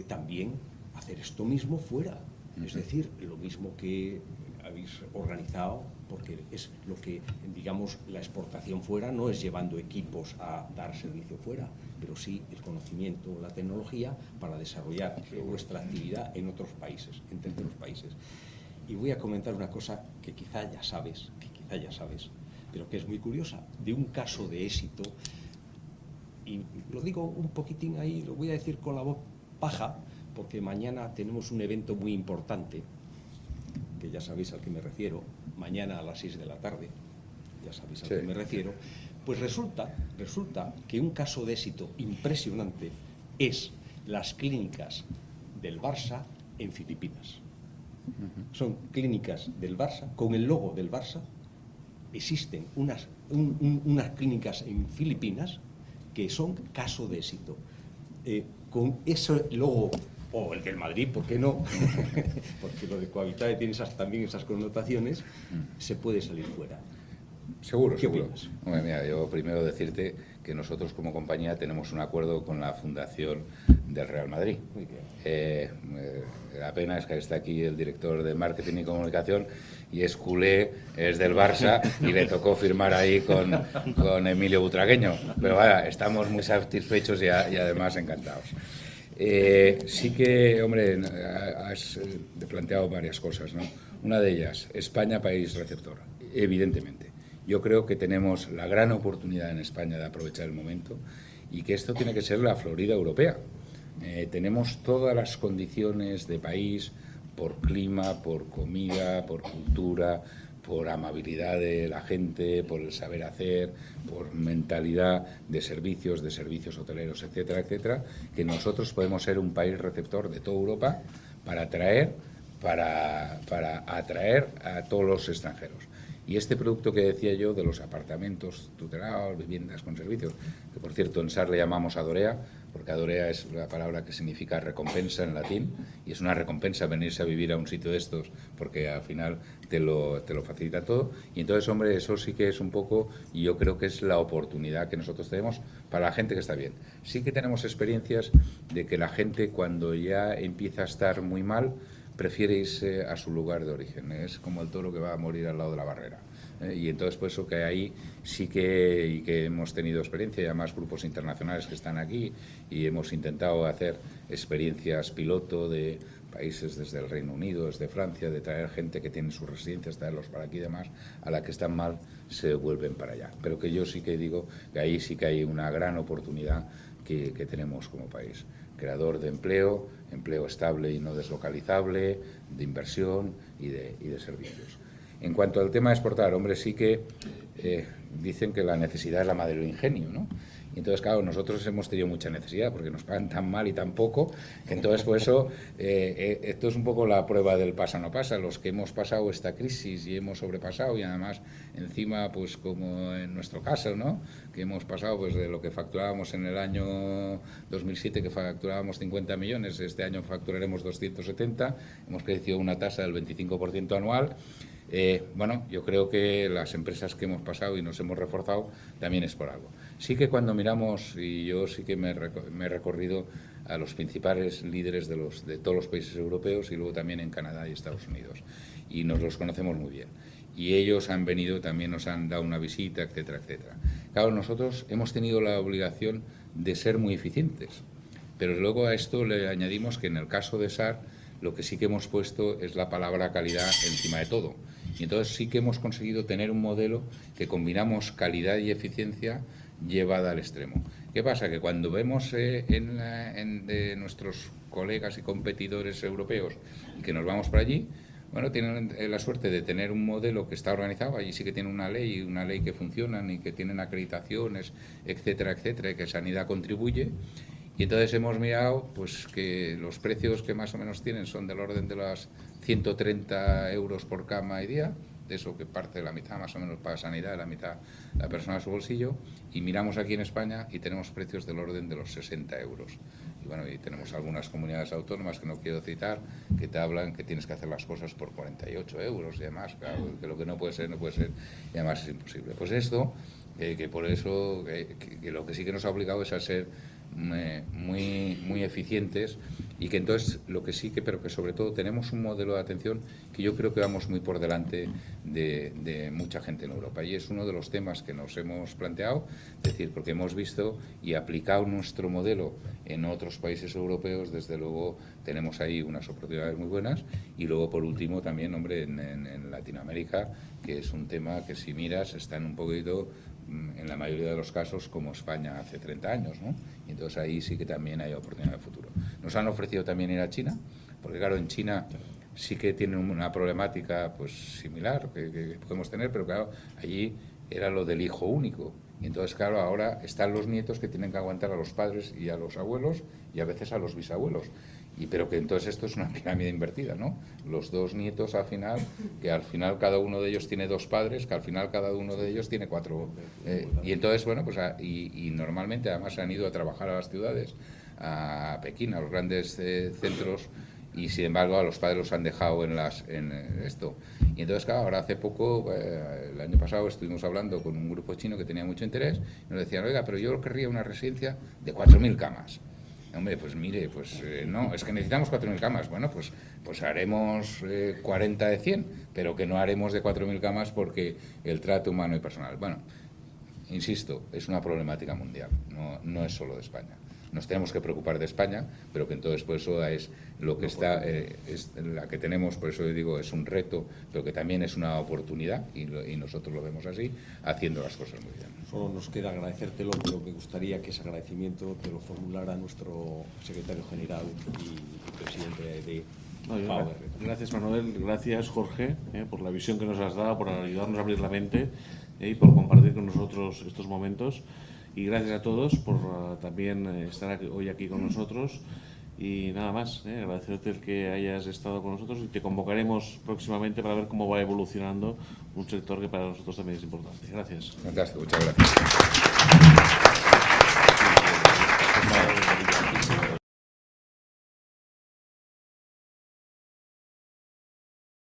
también hacer esto mismo fuera, es decir, lo mismo que habéis organizado, porque es lo que, digamos, la exportación fuera no es llevando equipos a dar servicio fuera, pero sí el conocimiento, la tecnología para desarrollar vuestra actividad en otros países, en terceros países. Y voy a comentar una cosa que quizá ya sabes, pero que es muy curiosa, de un caso de éxito, y lo digo un poquitín ahí, lo voy a decir con la voz baja, porque mañana tenemos un evento muy importante, que ya sabéis al que me refiero, mañana a las 6 de la tarde, ya sabéis al que me refiero, pues resulta que un caso de éxito impresionante es las clínicas del Barça en Filipinas. Son clínicas del Barça, con el logo del Barça. Existen unas clínicas en Filipinas que son caso de éxito. Con ese logo, o el del Madrid, ¿por qué no? Porque lo de Cohabitare tiene también esas connotaciones, se puede salir fuera. Seguro, ¿Qué seguro. opinas? Hombre, mira, yo primero decirte que nosotros como compañía tenemos un acuerdo con la Fundación del Real Madrid. Muy bien. La pena es que está aquí el director de Marketing y Comunicación y es culé, es del Barça y le tocó firmar ahí con Emilio Butragueño. Pero vaya, estamos muy satisfechos y además encantados. Sí que, hombre, has planteado varias cosas, ¿no? Una de ellas, España, país receptor, evidentemente. Yo creo que tenemos la gran oportunidad en España de aprovechar el momento y que esto tiene que ser la Florida europea. Tenemos todas las condiciones de país por clima, por comida, por cultura, por amabilidad de la gente, por el saber hacer, por mentalidad de servicios hoteleros, etcétera, etcétera, que nosotros podemos ser un país receptor de toda Europa para atraer a todos los extranjeros. Y este producto que decía yo de los apartamentos tutelados, viviendas con servicios, que por cierto en SAR le llamamos Adorea, porque Adorea es la palabra que significa recompensa en latín, y es una recompensa venirse a vivir a un sitio de estos, porque al final te lo facilita todo. Y entonces, hombre, eso sí que es un poco, y yo creo que es la oportunidad que nosotros tenemos para la gente que está bien. Sí que tenemos experiencias de que la gente cuando ya empieza a estar muy mal, prefiere irse a su lugar de origen. Es como el toro que va a morir al lado de la barrera. Y entonces, pues eso que ahí sí que hemos tenido experiencia, y además grupos internacionales que están aquí, y hemos intentado hacer experiencias piloto de países desde el Reino Unido, desde Francia, de traer gente que tiene sus residencias, traerlos para aquí y demás, a la que están mal se vuelven para allá. Pero que yo sí que digo que ahí sí que hay una gran oportunidad que tenemos como país. Creador de empleo, empleo estable y no deslocalizable, de inversión y de servicios. En cuanto al tema de exportar, hombre, sí que dicen que la necesidad es la madre del ingenio, ¿no? Y entonces, claro, nosotros hemos tenido mucha necesidad porque nos pagan tan mal y tan poco, que entonces, por eso, esto es un poco la prueba del pasa o no pasa. Los que hemos pasado esta crisis y hemos sobrepasado, y además, encima, pues como en nuestro caso, ¿no? Que hemos pasado pues de lo que facturábamos en el año 2007, que facturábamos 50 millones, este año facturaremos 270, hemos crecido una tasa del 25% anual. Bueno, yo creo que las empresas que hemos pasado y nos hemos reforzado también es por algo. Sí que cuando miramos, y yo sí que me he recorrido a los principales líderes de todos los países europeos y luego también en Canadá y Estados Unidos, y nos los conocemos muy bien. Y ellos han venido, también nos han dado una visita, etcétera, etcétera. Claro, nosotros hemos tenido la obligación de ser muy eficientes, pero luego a esto le añadimos que en el caso de SAR, lo que sí que hemos puesto es la palabra calidad encima de todo. Y entonces sí que hemos conseguido tener un modelo que combinamos calidad y eficiencia llevada al extremo. ¿Qué pasa? Que cuando vemos de nuestros colegas y competidores europeos y que nos vamos por allí, bueno, tienen la suerte de tener un modelo que está organizado, allí sí que tienen una ley que funcionan y que tienen acreditaciones, etcétera, etcétera, y que Sanidad contribuye. Y entonces hemos mirado pues que los precios que más o menos tienen son del orden de las 130 euros por cama y día, de eso que parte de la mitad más o menos para sanidad, la mitad la persona a su bolsillo, y miramos aquí en España y tenemos precios del orden de los 60 euros. Y bueno, y tenemos algunas comunidades autónomas que no quiero citar, que te hablan que tienes que hacer las cosas por 48 euros y demás, claro, que lo que no puede ser, y además es imposible. Pues esto, que por eso, que lo que sí que nos ha obligado es a ser muy eficientes, y que entonces lo que sí que, pero que sobre todo tenemos un modelo de atención que yo creo que vamos muy por delante de mucha gente en Europa, y es uno de los temas que nos hemos planteado, es decir, porque hemos visto y aplicado nuestro modelo en otros países europeos. Desde luego tenemos ahí unas oportunidades muy buenas, y luego por último también, hombre, en Latinoamérica, que es un tema que si miras están un poquito en la mayoría de los casos como España hace 30 años, ¿no? Y entonces ahí sí que también hay oportunidad de futuro. Nos han ofrecido también ir a China, porque claro, en China sí que tienen una problemática pues similar que podemos tener, pero claro, allí era lo del hijo único. Y entonces, claro, ahora están los nietos que tienen que aguantar a los padres y a los abuelos y a veces a los bisabuelos. Pero que entonces esto es una pirámide invertida, ¿no? Los dos nietos al final, que al final cada uno de ellos tiene dos padres, que al final cada uno de ellos tiene cuatro. Y entonces, bueno, pues y normalmente además se han ido a trabajar a las ciudades, a Pekín, a los grandes centros, y sin embargo a los padres los han dejado en esto. Y entonces, claro, ahora hace poco, el año pasado, estuvimos hablando con un grupo chino que tenía mucho interés y nos decían, oiga, pero yo querría una residencia de 4.000 camas. Hombre, pues mire, no, es que necesitamos 4.000 camas. Bueno, pues haremos 40 de 100, pero que no haremos de 4.000 camas porque el trato humano y personal. Bueno, insisto, es una problemática mundial, no es solo de España. Nos tenemos que preocupar de España, pero que entonces por eso es lo que está, es la que tenemos, por eso digo, es un reto, pero que también es una oportunidad, y nosotros lo vemos así, haciendo las cosas muy bien. Solo nos queda agradecértelo, pero me gustaría que ese agradecimiento te lo formulara nuestro secretario general y presidente de Power. Gracias, Manuel, gracias, Jorge, por la visión que nos has dado, por ayudarnos a abrir la mente y por compartir con nosotros estos momentos. Y gracias a todos por también estar hoy aquí con nosotros. Y nada más, agradecerte el que hayas estado con nosotros y te convocaremos próximamente para ver cómo va evolucionando un sector que para nosotros también es importante. Gracias. Fantástico, muchas gracias.